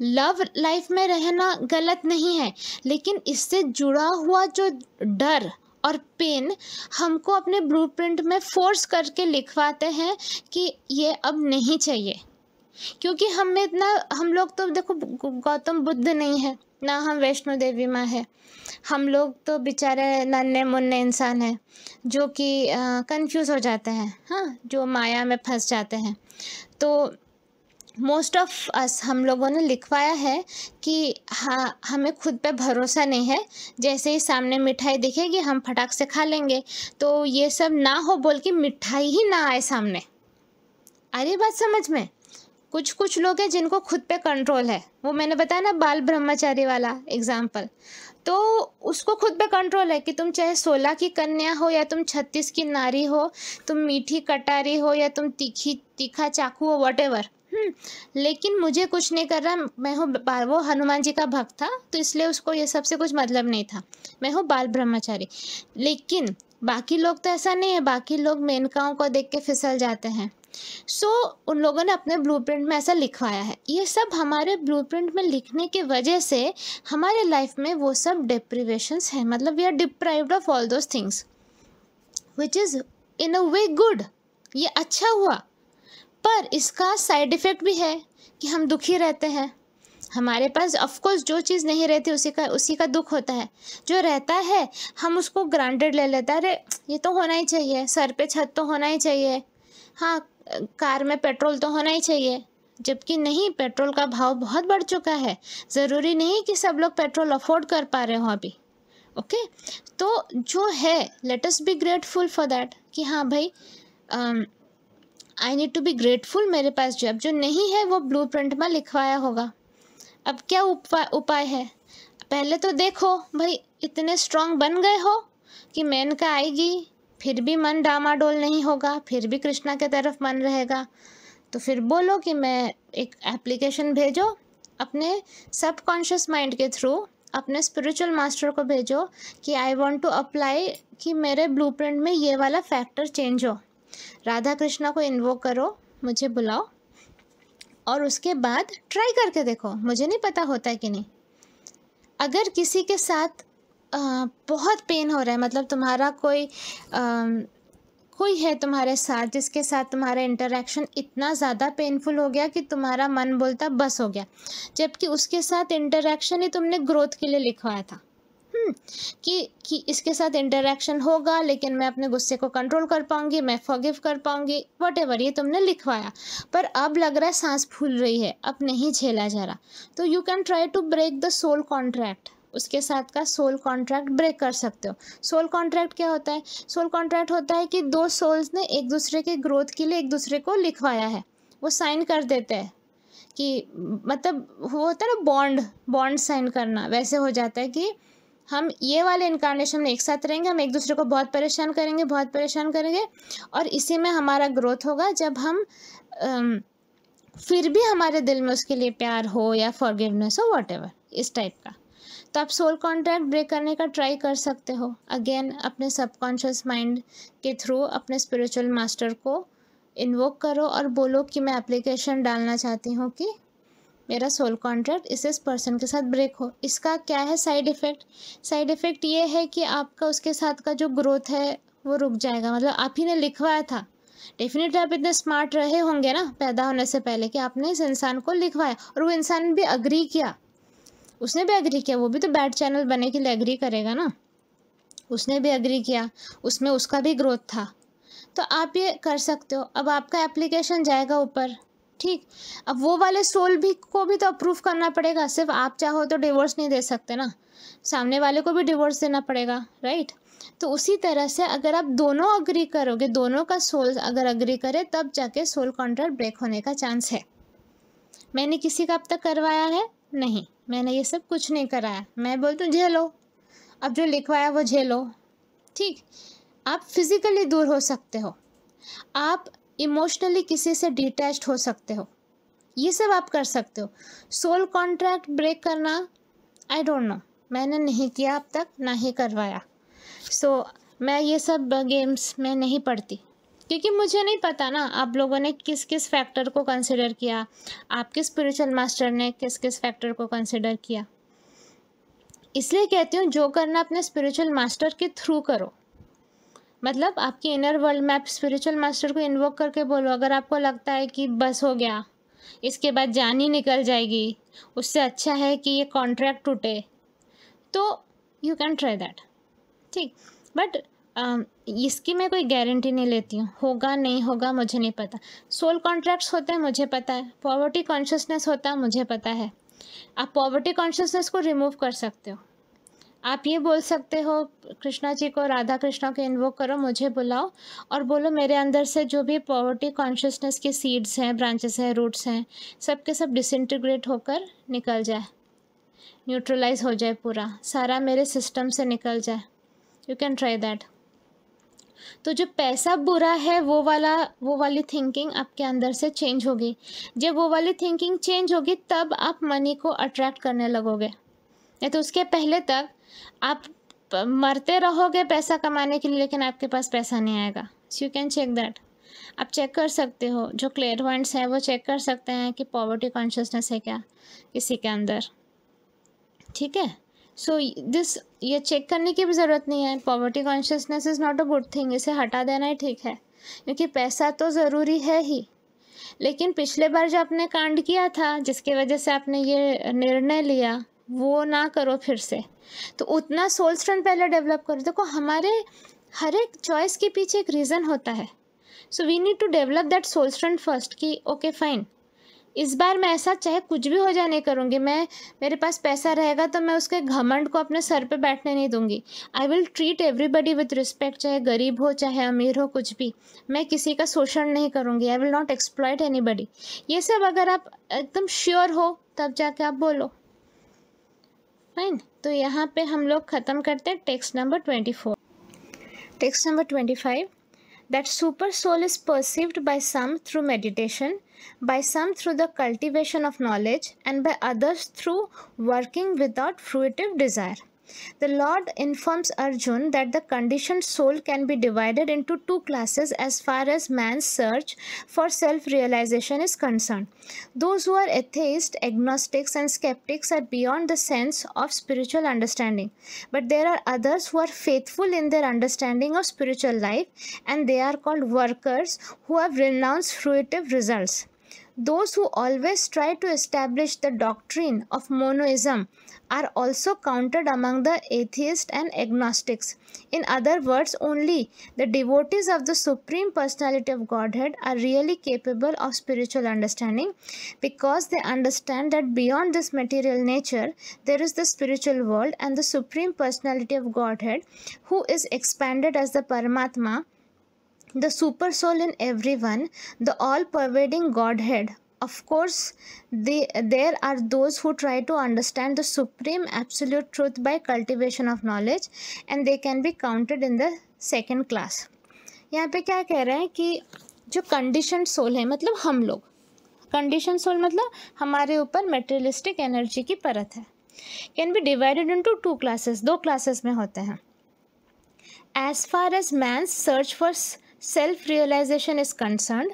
लव लाइफ में रहना गलत नहीं है, लेकिन इससे जुड़ा हुआ जो डर और पेन हमको अपने ब्लूप्रिंट में फोर्स करके लिखवाते हैं कि ये अब नहीं चाहिए। क्योंकि हमें इतना, हम लोग तो देखो गौतम बुद्ध नहीं है ना, हम वैष्णो देवी माँ है, हम लोग तो बेचारे नन्हे मुन्ने इंसान हैं जो कि कंफ्यूज हो जाते हैं, हाँ, जो माया में फंस जाते हैं। तो मोस्ट ऑफ अस, हम लोगों ने लिखवाया है कि हाँ, हमें खुद पे भरोसा नहीं है, जैसे ही सामने मिठाई दिखेगी हम फटाक से खा लेंगे। तो ये सब ना हो बोल के मिठाई ही ना आए सामने। आ रही बात समझ में? कुछ कुछ लोग हैं जिनको खुद पे कंट्रोल है, वो मैंने बताया ना बाल ब्रह्मचारी वाला एग्जाम्पल, तो उसको खुद पे कंट्रोल है कि तुम चाहे 16 की कन्या हो या तुम 36 की नारी हो, तुम मीठी कटारी हो या तुम तीखा चाकू हो, वॉटेवर। लेकिन मुझे कुछ नहीं कर रहा, मैं हूँ वो हनुमान जी का भक्त था तो इसलिए उसको ये सबसे कुछ मतलब नहीं था, मैं हूँ बाल ब्रह्मचारी। लेकिन बाकी लोग तो ऐसा नहीं है, बाकी लोग मेनकाओं को देख के फिसल जाते हैं। सो उन लोगों ने अपने ब्लूप्रिंट में ऐसा लिखवाया है। ये सब हमारे ब्लूप्रिंट में लिखने की वजह से हमारे लाइफ में वो सब डिप्रिवेशंस हैं, मतलब we are deprived of all those things which is in a way good. ये अच्छा हुआ, पर इसका साइड इफ़ेक्ट भी है कि हम दुखी रहते हैं। हमारे पास ऑफकोर्स जो चीज़ नहीं रहती उसी का दुख होता है, जो रहता है हम उसको ग्रांटेड ले लेते हैं, अरे ये तो होना ही चाहिए, सर पे छत तो होना ही चाहिए, हाँ कार में पेट्रोल तो होना ही चाहिए, जबकि नहीं, पेट्रोल का भाव बहुत बढ़ चुका है, ज़रूरी नहीं कि सब लोग पेट्रोल अफोर्ड कर पा रहे हो अभी। ओके, तो जो है let us be grateful for that कि हाँ भाई, I need to be grateful, मेरे पास जो नहीं है वो ब्लूप्रिंट में लिखवाया होगा। अब क्या उपाय है? पहले तो देखो भाई, इतने स्ट्रांग बन गए हो कि मेनका आएगी फिर भी मन डामाडोल नहीं होगा, फिर भी कृष्णा के तरफ मन रहेगा, तो फिर बोलो कि मैं एक एप्लीकेशन भेजो अपने सबकॉन्शियस माइंड के थ्रू, अपने स्पिरिचुअल मास्टर को भेजो कि आई वांट टू अप्लाई कि मेरे ब्लूप्रिंट में ये वाला फैक्टर चेंज हो। राधा कृष्णा को इन्वोक करो, मुझे बुलाओ, और उसके बाद ट्राई करके देखो। मुझे नहीं पता होता है कि नहीं। अगर किसी के साथ बहुत पेन हो रहा है, मतलब तुम्हारा कोई है तुम्हारे साथ जिसके साथ तुम्हारा इंटरेक्शन इतना ज़्यादा पेनफुल हो गया कि तुम्हारा मन बोलता बस हो गया, जबकि उसके साथ इंटरेक्शन ही तुमने ग्रोथ के लिए लिखवाया था, कि इसके साथ इंटरेक्शन होगा लेकिन मैं अपने गुस्से को कंट्रोल कर पाऊंगी, मैं फॉरगिव कर पाऊंगी, व्हाटएवर ये तुमने लिखवाया, पर अब लग रहा है सांस फूल रही है, अब नहीं झेला जा रहा, तो you can try to break the soul contract. उसके साथ का सोल कॉन्ट्रैक्ट ब्रेक कर सकते हो। सोल कॉन्ट्रैक्ट क्या होता है? सोल कॉन्ट्रैक्ट होता है कि दो सोल्स ने एक दूसरे के ग्रोथ के लिए एक दूसरे को लिखवाया है, वो साइन कर देते हैं कि मतलब वो होता है ना बॉन्ड साइन करना, वैसे हो जाता है कि हम ये वाले इनकारनेशन में एक साथ रहेंगे, हम एक दूसरे को बहुत परेशान करेंगे और इसी में हमारा ग्रोथ होगा जब हम फिर भी हमारे दिल में उसके लिए प्यार हो या फॉरगिवनेस हो, व्हाटएवर इस टाइप का। तो आप सोल कॉन्ट्रैक्ट ब्रेक करने का ट्राई कर सकते हो। अगेन अपने सबकॉन्शियस माइंड के थ्रू अपने स्पिरिचुअल मास्टर को इन्वोक करो और बोलो कि मैं एप्लीकेशन डालना चाहती हूँ कि मेरा सोल कॉन्ट्रैक्ट इस पर्सन के साथ ब्रेक हो। इसका क्या है साइड इफ़ेक्ट? साइड इफ़ेक्ट ये है कि आपका उसके साथ का जो ग्रोथ है वो रुक जाएगा। मतलब आप ही ने लिखवाया था, डेफिनेटली आप इतने स्मार्ट रहे होंगे ना पैदा होने से पहले कि आपने इस इंसान को लिखवाया और वो इंसान भी अग्री किया, उसने भी अग्री किया, वो भी तो बैड चैनल बनने के लिए अग्री करेगा ना, उसने भी अग्री किया, उसमें उसका भी ग्रोथ था, तो आप ये कर सकते हो। अब आपका एप्लीकेशन जाएगा ऊपर, ठीक, अब वो वाले सोल भी को भी तो अप्रूव करना पड़ेगा, सिर्फ आप चाहो तो डिवोर्स नहीं दे सकते ना, सामने वाले को भी डिवोर्स देना पड़ेगा, राइट। तो उसी तरह से अगर आप दोनों अग्री करोगे, दोनों का सोल अगर अग्री करे तब जाके सोल कॉन्ट्रैक्ट ब्रेक होने का चांस है। मैंने किसी का अब तक करवाया है नहीं, मैंने ये सब कुछ नहीं कराया, मैं बोलती हूँ झेलो, अब जो लिखवाया वो झेलो, ठीक। आप फिजिकली दूर हो सकते हो, आप इमोशनली किसी से डिटैच्ड हो सकते हो, ये सब आप कर सकते हो। सोल कॉन्ट्रैक्ट ब्रेक करना आई डोंट नो, मैंने नहीं किया अब तक, ना ही करवाया। सो मैं ये सब गेम्स में नहीं पढ़ती क्योंकि मुझे नहीं पता ना आप लोगों ने किस किस फैक्टर को कंसिडर किया, आपके स्पिरिचुअल मास्टर ने किस किस फैक्टर को कंसिडर किया। इसलिए कहती हूँ जो करना अपने स्पिरिचुअल मास्टर के थ्रू करो। मतलब आपकी इनर वर्ल्ड में आप स्पिरिचुअल मास्टर को इन्वोक करके बोलो, अगर आपको लगता है कि बस हो गया, इसके बाद जान ही निकल जाएगी, उससे अच्छा है कि ये कॉन्ट्रैक्ट टूटे, तो यू कैन ट्राई दैट, ठीक। बट इसकी मैं कोई गारंटी नहीं लेती हूँ, होगा नहीं होगा मुझे नहीं पता। सोल कॉन्ट्रैक्ट्स होते हैं मुझे पता है, पॉवर्टी कॉन्शियसनेस होता है मुझे पता है। आप पॉवर्टी कॉन्शियसनेस को रिमूव कर सकते हो। आप ये बोल सकते हो कृष्णा जी को, राधा कृष्णा को इन्वोक करो, मुझे बुलाओ और बोलो मेरे अंदर से जो भी पॉवर्टी कॉन्शियसनेस के सीड्स हैं, ब्रांचेस हैं, रूट्स हैं, सब के सब डिसइंटीग्रेट होकर निकल जाए, न्यूट्रलाइज हो जाए, पूरा सारा मेरे सिस्टम से निकल जाए। You can try that. तो जो पैसा बुरा है वो वाली थिंकिंग आपके अंदर से चेंज होगी। जब वो वाली थिंकिंग चेंज होगी तब आप मनी को अट्रैक्ट करने लगोगे, नहीं तो उसके पहले तक आप मरते रहोगे पैसा कमाने के लिए, लेकिन आपके पास पैसा नहीं आएगा। So you can check that. आप चेक कर सकते हो, जो क्लेयरवॉयंट्स हैं वो चेक कर सकते हैं कि पॉवर्टी कॉन्शियसनेस है क्या किसी के अंदर, ठीक है। सो ये चेक करने की भी ज़रूरत नहीं है। Poverty consciousness is not a good thing, इसे हटा देना ही ठीक है, क्योंकि पैसा तो ज़रूरी है ही। लेकिन पिछले बार जो आपने कांड किया था, जिसकी वजह से आपने ये निर्णय लिया, वो ना करो फिर से। तो उतना सोल स्ट्रेंथ पहले डेवलप करो। देखो, हमारे हर एक चॉइस के पीछे एक रीज़न होता है। So we need to develop that soul strength first, कि ओके फाइन, इस बार मैं ऐसा चाहे कुछ भी हो जाए नहीं करूँगी। मेरे पास पैसा रहेगा तो मैं उसके घमंड को अपने सर पे बैठने नहीं दूंगी। I will treat everybody with respect, चाहे गरीब हो चाहे अमीर हो, कुछ भी। मैं किसी का शोषण नहीं करूँगी। I will not exploit anybody. ये सब अगर आप एकदम श्योर हो तब जाके आप बोलो, फाइन। तो यहाँ पे हम लोग ख़त्म करते हैं text number 24। Text number 25, that super soul is perceived by some through meditation, by some through the cultivation of knowledge, and by others through working without fruitive desire. The Lord informs Arjun that the conditioned soul can be divided into two classes as far as man's search for self-realization is concerned. Those who are atheists, agnostics, and skeptics are beyond the sense of spiritual understanding. But there are others who are faithful in their understanding of spiritual life, and they are called workers who have renounced fruitive results. Those who always try to establish the doctrine of monoism are also counted among the atheists and agnostics. In other words, only the devotees of the Supreme Personality of Godhead are really capable of spiritual understanding, because they understand that beyond this material nature there is the spiritual world and the Supreme Personality of Godhead, who is expanded as the Paramatma, the super soul in everyone, the all-pervading Godhead. Of course, there are those who try to understand the supreme absolute truth by cultivation of knowledge, and they can be counted in the second class. यहाँ पे क्या कह रहे हैं कि जो कंडीशन सोल है, मतलब हम लोग, कंडीशन सोल मतलब हमारे ऊपर मेटेरियलिस्टिक एनर्जी की परत है, can be divided into two classes, दो क्लासेस में होते हैं. As far as man's search for self-realization is concerned,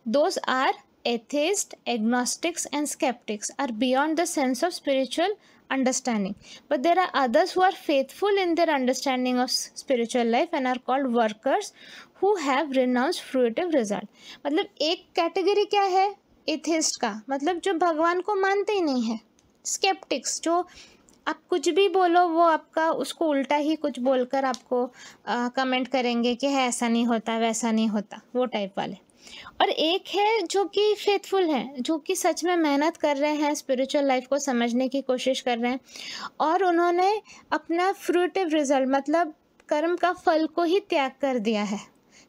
those are atheists, agnostics, and skeptics are beyond the sense of spiritual understanding. But there are others who are faithful in their understanding of spiritual life and are called workers who have renounced fruitive result. मतलब एक कैटेगरी क्या है एथिस्ट का, मतलब जो भगवान को मानते ही नहीं है. स्केप्टिक्स, जो आप कुछ भी बोलो वो आपका उसको उल्टा ही कुछ बोलकर आपको कमेंट करेंगे कि है ऐसा नहीं होता वैसा नहीं होता, वो टाइप वाले. और एक है जो कि फेथफुल हैं, जो कि सच में मेहनत कर रहे हैं, स्पिरिचुअल लाइफ को समझने की कोशिश कर रहे हैं, और उन्होंने अपना फ्रूटिव रिजल्ट मतलब कर्म का फल को ही त्याग कर दिया है.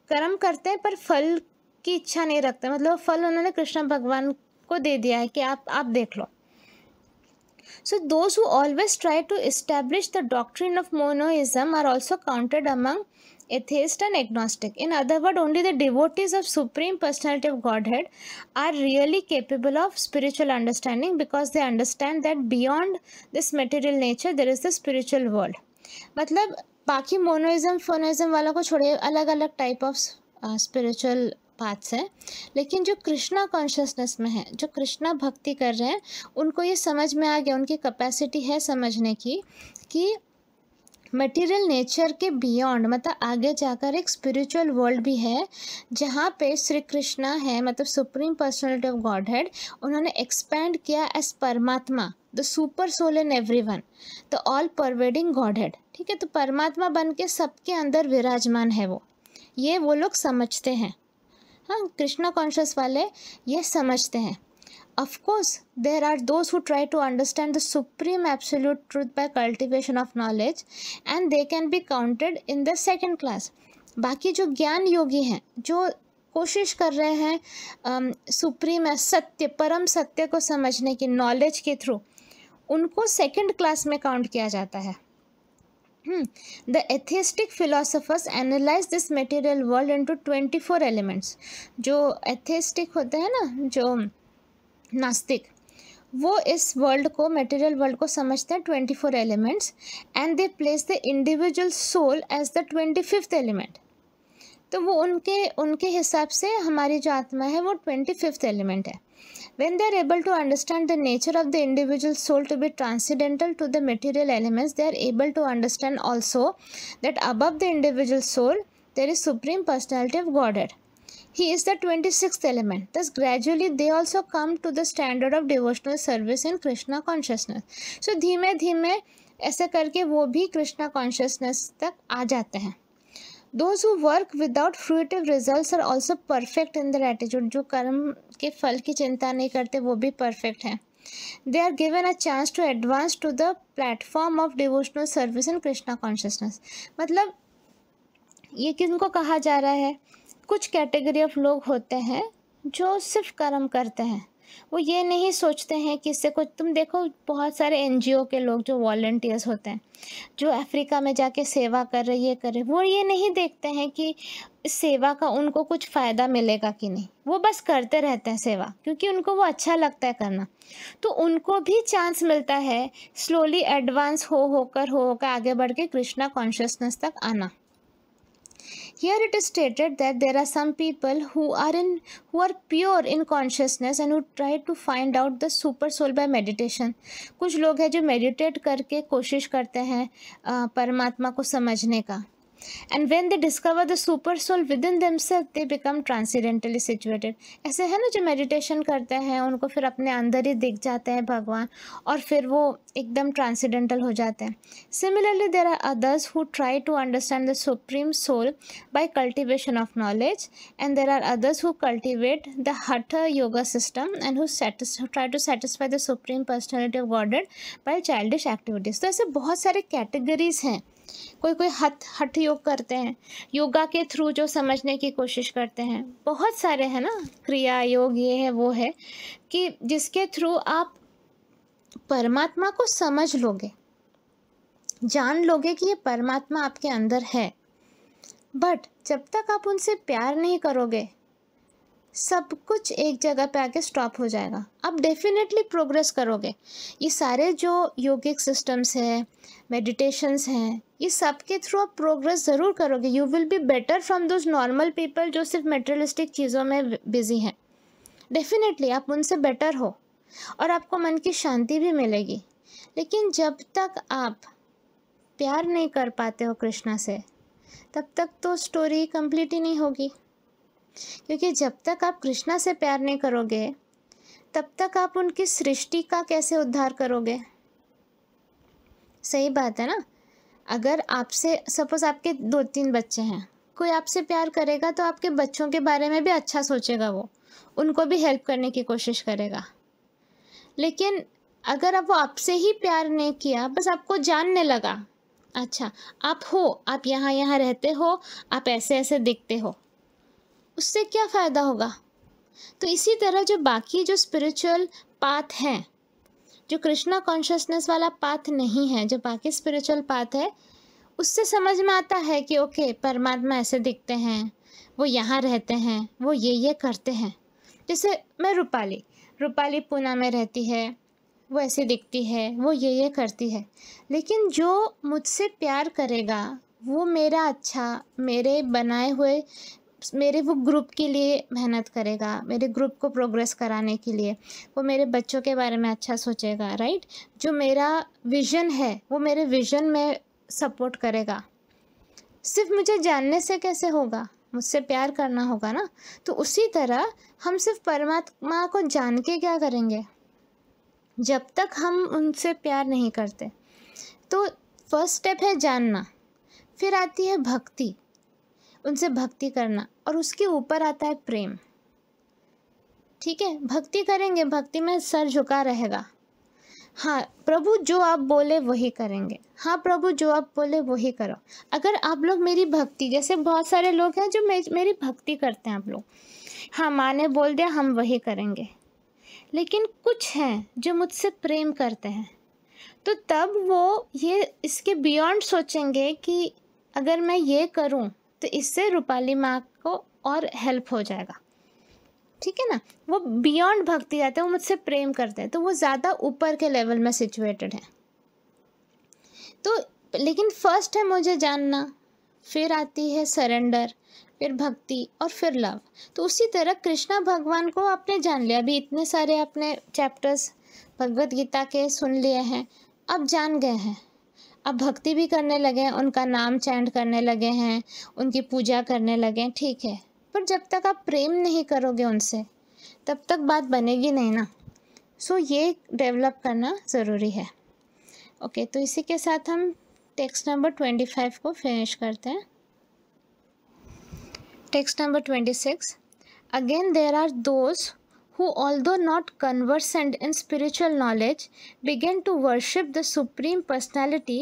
कर्म करते हैं पर फल की इच्छा नहीं रखते, मतलब फल उन्होंने कृष्ण भगवान को दे दिया है कि आप देख लो. So those who always try to establish the doctrine of monoism are also counted among atheist and agnostic. In other words, only the devotees of Supreme Personality of Godhead are really capable of spiritual understanding, because they understand that beyond this material nature there is the spiritual world. मतलब बाकी मोनोइज्म फोनोइज्म वालों को छोड़िए, अलग अलग टाइप ऑफ स्पिरिचुअल पाथ्स हैं, लेकिन जो कृष्णा कॉन्शियसनेस में है, जो कृष्णा भक्ति कर रहे हैं, उनको ये समझ में आ गया, उनकी कैपेसिटी है समझने की कि मटेरियल नेचर के बियॉन्ड मतलब आगे जाकर एक स्पिरिचुअल वर्ल्ड भी है, जहाँ पे श्री कृष्णा है मतलब supreme personality of godhead, उन्होंने एक्सपैंड किया एज परमात्मा, the super soul in everyone, the all pervading godhead. ठीक है, तो परमात्मा बन के सबके अंदर विराजमान है वो लोग समझते हैं। हाँ, कृष्णा कॉन्शियस वाले ये समझते हैं। Of course, there are those who try to understand the supreme absolute truth by cultivation of knowledge, and they can be counted in the second class. बाकी जो ज्ञान योगी हैं, जो कोशिश कर रहे हैं सुप्रीम सत्य, परम सत्य को समझने की नॉलेज के थ्रू, उनको सेकंड क्लास में काउंट किया जाता है। The atheistic philosophers analyze this material world into 24 elements. जो atheistic होते हैं ना, जो नास्तिक, वो इस वर्ल्ड को, मटेरियल वर्ल्ड को समझते हैं 24 elements, and they place the individual soul as the 25th element. तो वो उनके हिसाब से हमारी जो आत्मा है वो 25th एलिमेंट है। When they are able to understand the nature of the individual soul to be transcendental to the material elements, they are able to understand also that above the individual soul there is supreme personality of Godhead. He is the 26th element. Thus gradually they also come to the standard of devotional service in Krishna consciousness. So धीमे धीमे ऐसे करके वो भी कृष्णा कॉन्शियसनेस तक आ जाते हैं। Those who work without fruitive results are also perfect in their attitude. जो कर्म के फल की चिंता नहीं करते वो भी perfect हैं। They are given a chance to advance to the platform of devotional service in Krishna consciousness. मतलब ये किनको कहा जा रहा है? कुछ कैटेगरी ऑफ लोग होते हैं जो सिर्फ कर्म करते हैं, वो ये नहीं सोचते हैं कि इससे कुछ, तुम देखो बहुत सारे एनजीओ के लोग जो वॉलंटियर्स होते हैं, जो अफ्रीका में जाके सेवा कर रहे, ये कर रहे, वो ये नहीं देखते हैं कि इस सेवा का उनको कुछ फ़ायदा मिलेगा कि नहीं, वो बस करते रहते हैं सेवा, क्योंकि उनको वो अच्छा लगता है करना। तो उनको भी चांस मिलता है स्लोली एडवांस होकर आगे बढ़ के कृष्णा कॉन्शियसनेस तक आना। Here it is stated that there are some people who are pure in consciousness and who try to find out the super soul by meditation. कुछ लोग हैं जो मेडिटेट करके कोशिश करते हैं परमात्मा को समझने का। And when they discover the super soul within themselves, they become transcendentally situated. ऐसे है ना जो मेडिटेशन करते हैं, उनको फिर अपने अंदर ही दिख जाते हैं भगवान, और फिर वो एकदम ट्रांसेंडेंटल हो जाते हैं। Similarly, there are others who try to understand the supreme soul by cultivation of knowledge, and there are others who cultivate the hatha yoga system and who try to satisfy the supreme personality of Godhead by childish activities. तो ऐसे बहुत सारे कैटेगरीज हैं। कोई हठ योग करते हैं, योगा के थ्रू जो समझने की कोशिश करते हैं, बहुत सारे हैं ना, क्रिया योग ये है वो है, कि जिसके थ्रू आप परमात्मा को समझ लोगे, जान लोगे कि ये परमात्मा आपके अंदर है। बट जब तक आप उनसे प्यार नहीं करोगे, सब कुछ एक जगह पे आके स्टॉप हो जाएगा। आप डेफिनेटली प्रोग्रेस करोगे। ये सारे जो योगिक सिस्टम्स हैं, मेडिटेशंस हैं, ये सब के थ्रू आप प्रोग्रेस ज़रूर करोगे। You will be better from those normal people जो सिर्फ मटेरियलिस्टिक चीज़ों में बिजी हैं। डेफिनेटली आप उनसे बेटर हो और आपको मन की शांति भी मिलेगी। लेकिन जब तक आप प्यार नहीं कर पाते हो कृष्णा से, तब तक तो स्टोरी कंप्लीट ही नहीं होगी। क्योंकि जब तक आप कृष्णा से प्यार नहीं करोगे, तब तक आप उनकी सृष्टि का कैसे उद्धार करोगे? सही बात है ना। अगर आपसे सपोज आपके 2-3 बच्चे हैं, कोई आपसे प्यार करेगा तो आपके बच्चों के बारे में भी अच्छा सोचेगा, वो उनको भी हेल्प करने की कोशिश करेगा। लेकिन अगर अब वो आपसे ही प्यार नहीं किया, बस आपको जानने लगा, अच्छा आप हो, आप यहाँ रहते हो, आप ऐसे ऐसे दिखते हो, उससे क्या फ़ायदा होगा? तो इसी तरह जो बाकी जो स्पिरिचुअल पाथ हैं, जो कृष्णा कॉन्शियसनेस वाला पाथ नहीं है, जो बाकी स्पिरिचुअल पाथ है, उससे समझ में आता है कि ओके परमात्मा ऐसे दिखते हैं, वो यहाँ रहते हैं, वो ये करते हैं। जैसे मैं रूपाली पूना में रहती है, वो ऐसे दिखती है, वो ये करती है। लेकिन जो मुझसे प्यार करेगा, वो मेरा अच्छा, मेरे बनाए हुए मेरे वो ग्रुप के लिए मेहनत करेगा, मेरे ग्रुप को प्रोग्रेस कराने के लिए, वो मेरे बच्चों के बारे में अच्छा सोचेगा, राइट। जो मेरा विज़न है वो मेरे विज़न में सपोर्ट करेगा। सिर्फ मुझे जानने से कैसे होगा, मुझसे प्यार करना होगा ना। तो उसी तरह हम सिर्फ परमात्मा को जान के क्या करेंगे, जब तक हम उनसे प्यार नहीं करते। तो फर्स्ट स्टेप है जानना, फिर आती है भक्ति, उनसे भक्ति करना, और उसके ऊपर आता है प्रेम। ठीक है, भक्ति करेंगे, भक्ति में सर झुका रहेगा। हाँ प्रभु जो आप बोले वही करेंगे, हाँ प्रभु जो आप बोले वही करो। अगर आप लोग मेरी भक्ति, जैसे बहुत सारे लोग हैं जो मेरी भक्ति करते हैं, आप लोग हाँ माँ ने बोल दिया हम वही करेंगे, लेकिन कुछ हैं जो मुझसे प्रेम करते हैं, तो तब वो ये इसके बियॉन्ड सोचेंगे कि अगर मैं ये करूं तो इससे रूपाली माँ को और हेल्प हो जाएगा। ठीक है ना, वो बियॉन्ड भक्ति जाते हैं, वो मुझसे प्रेम करते हैं, तो वो ज़्यादा ऊपर के लेवल में सिचुएटेड है। तो लेकिन फर्स्ट है मुझे जानना, फिर आती है सरेंडर, फिर भक्ति और फिर लव। तो उसी तरह कृष्णा भगवान को आपने जान लिया, अभी इतने सारे आपने चैप्टर्स भगवत गीता के सुन लिए हैं, अब जान गए हैं, अब भक्ति भी करने लगे हैं, उनका नाम चैंट करने लगे हैं, उनकी पूजा करने लगे हैं। ठीक है, पर जब तक आप प्रेम नहीं करोगे उनसे तब तक बात बनेगी नहीं ना। सो ये डेवलप करना ज़रूरी है। ओके, तो इसी के साथ हम टेक्स्ट नंबर 25 को फिनिश करते हैं। Text number 26, again there are those who, although not conversant in spiritual knowledge, began to worship the Supreme Personality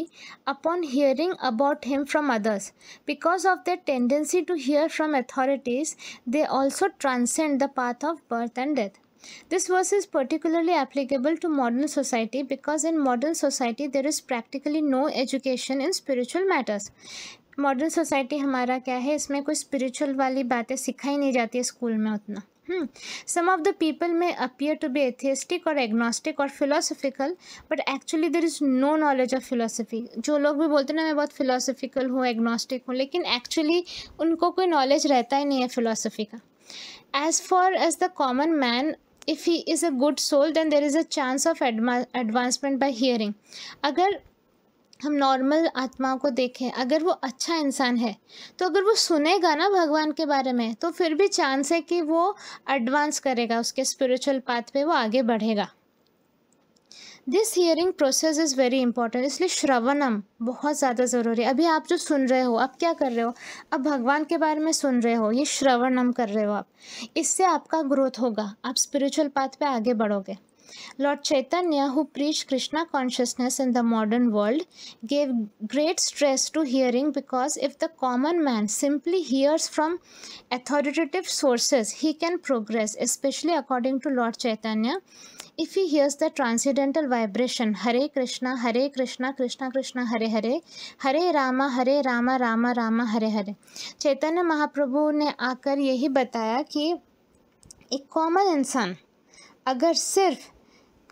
upon hearing about him from others. Because of their tendency to hear from authorities, they also transcend the path of birth and death. This verse is particularly applicable to modern society because in modern society there is practically no education in spiritual matters. Modern society हमारा क्या है, इसमें कोई स्पिरिचुअल वाली बातें सिखाई नहीं जाती है स्कूल में उतना। Some of the people may appear to be atheistic or agnostic or philosophical, but actually there is no knowledge of philosophy. जो लोग भी बोलते हैं ना मैं बहुत philosophical हूँ, agnostic हूँ, लेकिन actually उनको कोई knowledge रहता ही नहीं है philosophy का। As far as the common man, if he is a good soul, then there is a chance of advancement by hearing. अगर हम नॉर्मल आत्माओं को देखें, अगर वो अच्छा इंसान है तो अगर वो सुनेगा ना भगवान के बारे में तो फिर भी चांस है कि वो एडवांस करेगा, उसके स्पिरिचुअल पाथ पे वो आगे बढ़ेगा। This hearing process is very important, इसलिए श्रवणम बहुत ज़्यादा ज़रूरी है। अभी आप जो सुन रहे हो, आप क्या कर रहे हो, आप भगवान के बारे में सुन रहे हो, ये श्रवणम कर रहे हो आप, इससे आपका ग्रोथ होगा, आप स्पिरिचुअल पाथ पे आगे बढ़ोगे। Lord Chaitanya, who preached Krishna consciousness in the modern world, gave great stress to hearing because if the common man simply hears from authoritative sources, he can progress, especially according to Lord Chaitanya. If he hears the transcendental vibration Hare Krishna, Krishna Krishna, Hare Hare, Hare Rama, Rama Rama, Hare Hare. Chaitanya Mahaprabhu ने आकर यही बताया कि एक कॉमन इंसान अगर सिर्फ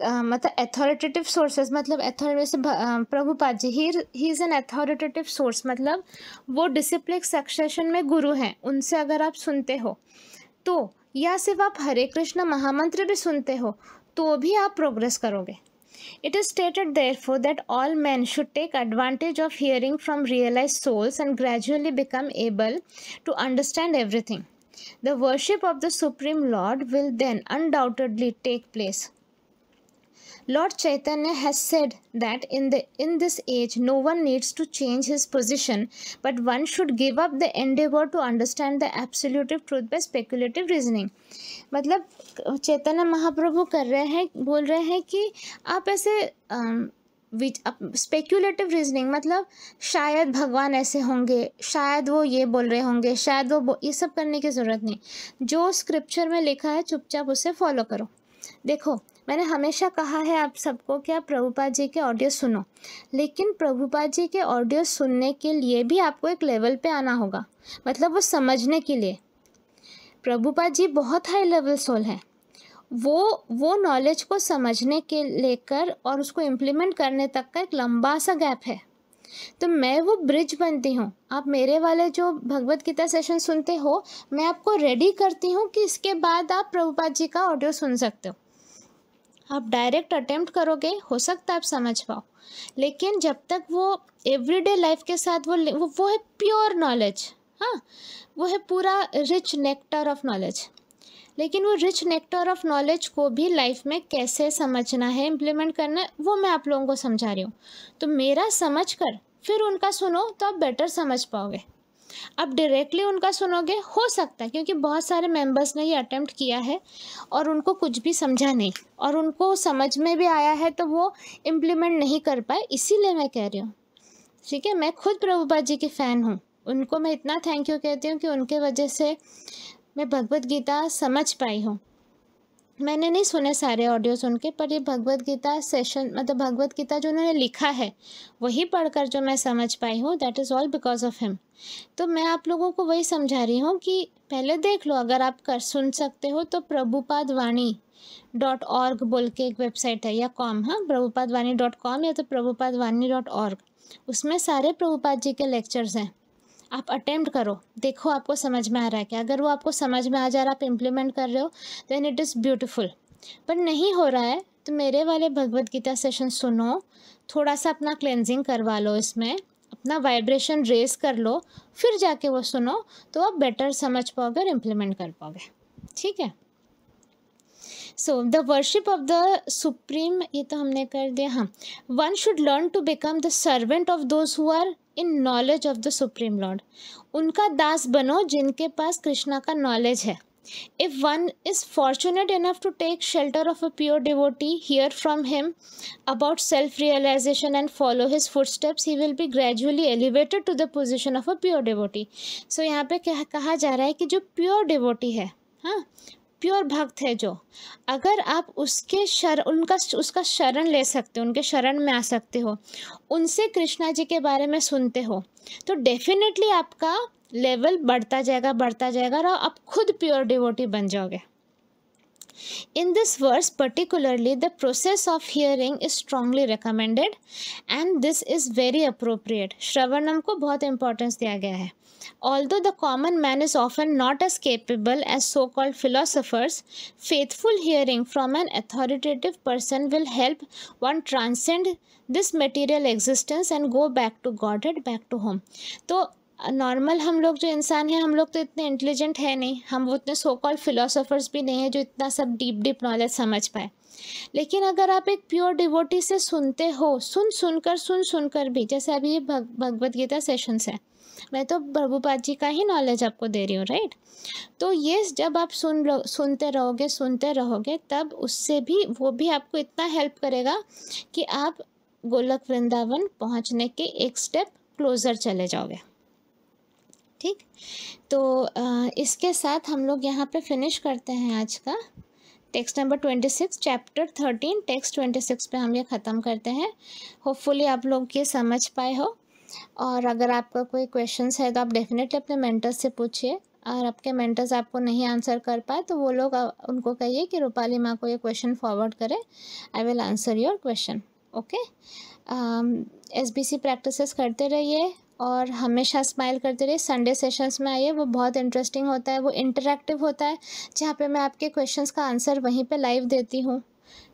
मतलब अथॉरिटेटिव सोर्सेज, मतलब वैसे Prabhupada ji he is an authoritative source, मतलब वो डिसिप्लिक सक्सेशन में गुरु हैं, उनसे अगर आप सुनते हो तो, या सिर्फ आप हरे कृष्ण महामंत्र भी सुनते हो तो भी आप प्रोग्रेस करोगे। It is stated therefore that all men should take advantage of hearing from realized souls and gradually become able to understand everything. The worship of the Supreme Lord will then undoubtedly take place. Lord Chaitanya has said that in this age no one needs to change his position, but one should give up the endeavor to understand the absolute truth by speculative reasoning. मतलब चैतन्य महाप्रभु बोल रहे हैं कि आप ऐसे स्पेक्यूलेटिव रीजनिंग, मतलब शायद भगवान ऐसे होंगे, शायद वो ये बोल रहे होंगे, शायद वो ये सब करने की ज़रूरत नहीं। जो स्क्रिप्चर में लिखा है चुपचाप उसे फॉलो करो। देखो मैंने हमेशा कहा है आप सबको कि आप प्रभुपाद जी के ऑडियो सुनो, लेकिन प्रभुपाद जी के ऑडियो सुनने के लिए भी आपको एक लेवल पे आना होगा, मतलब वो समझने के लिए। प्रभुपाद जी बहुत हाई लेवल सोल हैं, वो नॉलेज को समझने के लेकर और उसको इम्प्लीमेंट करने तक का एक लंबा सा गैप है। तो मैं वो ब्रिज बनती हूँ। आप मेरे वाले जो भगवत गीता सेशन सुनते हो, मैं आपको रेडी करती हूँ कि इसके बाद आप प्रभुपाद जी का ऑडियो सुन सकते हो। आप डायरेक्ट अटेम्प्ट करोगे, हो सकता है आप समझ पाओ, लेकिन जब तक वो एवरीडे लाइफ के साथ वो है प्योर नॉलेज, हाँ, वो है पूरा रिच नेक्टर ऑफ नॉलेज। लेकिन वो रिच नेक्टर ऑफ नॉलेज को भी लाइफ में कैसे समझना है, इम्प्लीमेंट करना है, वो मैं आप लोगों को समझा रही हूँ। तो मेरा समझ कर फिर उनका सुनो तो आप बेटर समझ पाओगे। आप डायरेक्टली उनका सुनोगे, हो सकता है, क्योंकि बहुत सारे मेंबर्स ने ये अटेम्प्ट किया है और उनको कुछ भी समझा नहीं, और उनको समझ में भी आया है तो वो इम्प्लीमेंट नहीं कर पाए, इसीलिए मैं कह रही हूँ। ठीक है, मैं खुद प्रभुपाद जी की फ़ैन हूँ, उनको मैं इतना थैंक यू कहती हूँ कि उनके वजह से मैं भगवत गीता समझ पाई हूँ। मैंने नहीं सुने सारे ऑडियोज उनके, पर ये भगवत गीता सेशन, मतलब भगवत गीता जो उन्होंने लिखा है वही पढ़कर जो मैं समझ पाई हूँ, that is all because of him. तो मैं आप लोगों को वही समझा रही हूँ कि पहले देख लो, अगर आप कर सुन सकते हो तो prabhupadwani.org बोल के एक वेबसाइट है, या कॉम, हाँ, prabhupadwani.com या तो prabhupadwani.org, उसमें सारे प्रभुपाद जी के लेक्चर्स हैं। आप अटेम्प्ट करो, देखो आपको समझ में आ रहा है क्या। अगर वो आपको समझ में आ जा रहा है, आप इम्प्लीमेंट कर रहे हो, देन इट इज़ ब्यूटीफुल। पर नहीं हो रहा है तो मेरे वाले भगवत गीता सेशन सुनो, थोड़ा सा अपना क्लेंजिंग करवा लो, इसमें अपना वाइब्रेशन रेस कर लो, फिर जाके वो सुनो, तो आप बेटर समझ पाओगे और इम्प्लीमेंट कर पाओगे। ठीक है। So the worship of the supreme, ये तो हमने कर दिया। हाँ, one should learn to become the servant of those who are in knowledge of the supreme lord. उनका दास बनो जिनके पास कृष्णा का नॉलेज है। If one is fortunate enough to take shelter of a pure devotee, hear from him about self-realization and follow his footsteps, he will be gradually elevated to the position of a pure devotee. So यहाँ पे कहा जा रहा है कि जो pure devotee है, हाँ, प्योर भक्त है जो, अगर आप उसके उसका शरण ले सकते हो, उनके शरण में आ सकते हो, उनसे कृष्णा जी के बारे में सुनते हो, तो डेफिनेटली आपका लेवल बढ़ता जाएगा और आप खुद प्योर डिवोटी बन जाओगे। In this verse particularly, the process of hearing is strongly recommended and this is very appropriate. श्रवणम को बहुत importance दिया गया है। Although the common man is often not as capable as so-called philosophers, faithful hearing from an authoritative person will help one transcend this material existence and go back to Godhead, back to home. तो नॉर्मल हम लोग जो इंसान हैं, हम लोग तो इतने इंटेलिजेंट है नहीं, हम वो उतने सो कॉल्ड फिलोसोफर्स भी नहीं है जो इतना सब डीप नॉलेज समझ पाए। लेकिन अगर आप एक प्योर डिवोटी से सुनते हो, सुनकर भी, जैसे अभी ये भगवत गीता सेशंस है, मैं तो प्रभुपाद जी का ही नॉलेज आपको दे रही हूँ, राइट। तो ये जब आप सुनते रहोगे तब उससे भी वो भी आपको इतना हेल्प करेगा कि आप गोलक वृंदावन पहुँचने के एक स्टेप क्लोज़र चले जाओगे। ठीक, तो इसके साथ हम लोग यहाँ पे फिनिश करते हैं आज का टेक्स्ट नंबर 26, चैप्टर 13, टेक्स्ट 26 पे हम ये ख़त्म करते हैं। होपफुली आप लोग ये समझ पाए हो, और अगर आपका कोई क्वेश्चंस है तो आप डेफिनेटली अपने मेंटर्स से पूछिए, और आपके मेंटर्स आपको नहीं आंसर कर पाए तो वो लोग उनको कहिए कि रूपाली माँ को ये क्वेश्चन फॉरवर्ड करें, I will answer your question. Okay, SBC practices करते रहिए और हमेशा स्माइल करते रहिए। संडे सेशंस में आइए, वो बहुत इंटरेस्टिंग होता है, वो इंटरैक्टिव होता है, जहाँ पे मैं आपके क्वेश्चंस का आंसर वहीं पे लाइव देती हूँ।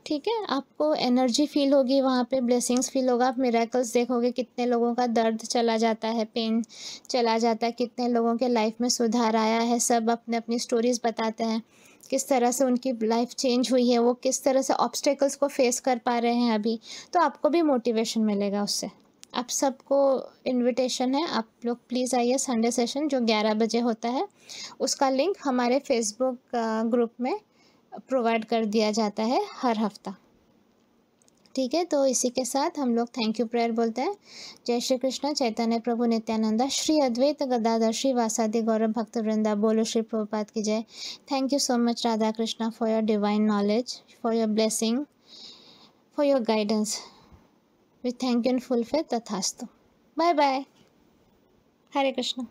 ठीक है, आपको एनर्जी फील होगी वहाँ पे, ब्लेसिंग्स फील होगा, आप मिरेकल्स देखोगे, कितने लोगों का दर्द चला जाता है, पेन चला जाता है, कितने लोगों के लाइफ में सुधार आया है। सब अपने अपनी स्टोरीज़ बताते हैं, किस तरह से उनकी लाइफ चेंज हुई है, वो किस तरह से ऑब्स्टेकल्स को फेस कर पा रहे हैं अभी। तो आपको भी मोटिवेशन मिलेगा उससे। आप सबको इनविटेशन है, आप लोग प्लीज़ आइए संडे सेशन जो 11 बजे होता है। उसका लिंक हमारे फेसबुक ग्रुप में प्रोवाइड कर दिया जाता है हर हफ्ता। ठीक है, तो इसी के साथ हम लोग थैंक यू प्रेयर बोलते हैं। जय श्री कृष्ण चैतन्य प्रभु नित्यानंदा, श्री अद्वैत गदाधर श्री वासादि गौरव भक्त वृंदा, बोलो श्री प्रभुपाद की जय। Thank you so much Radha Krishna for your divine knowledge, for your blessing, for your guidance. We thank you in full faith. Tathastu. Bye bye. Hare Krishna.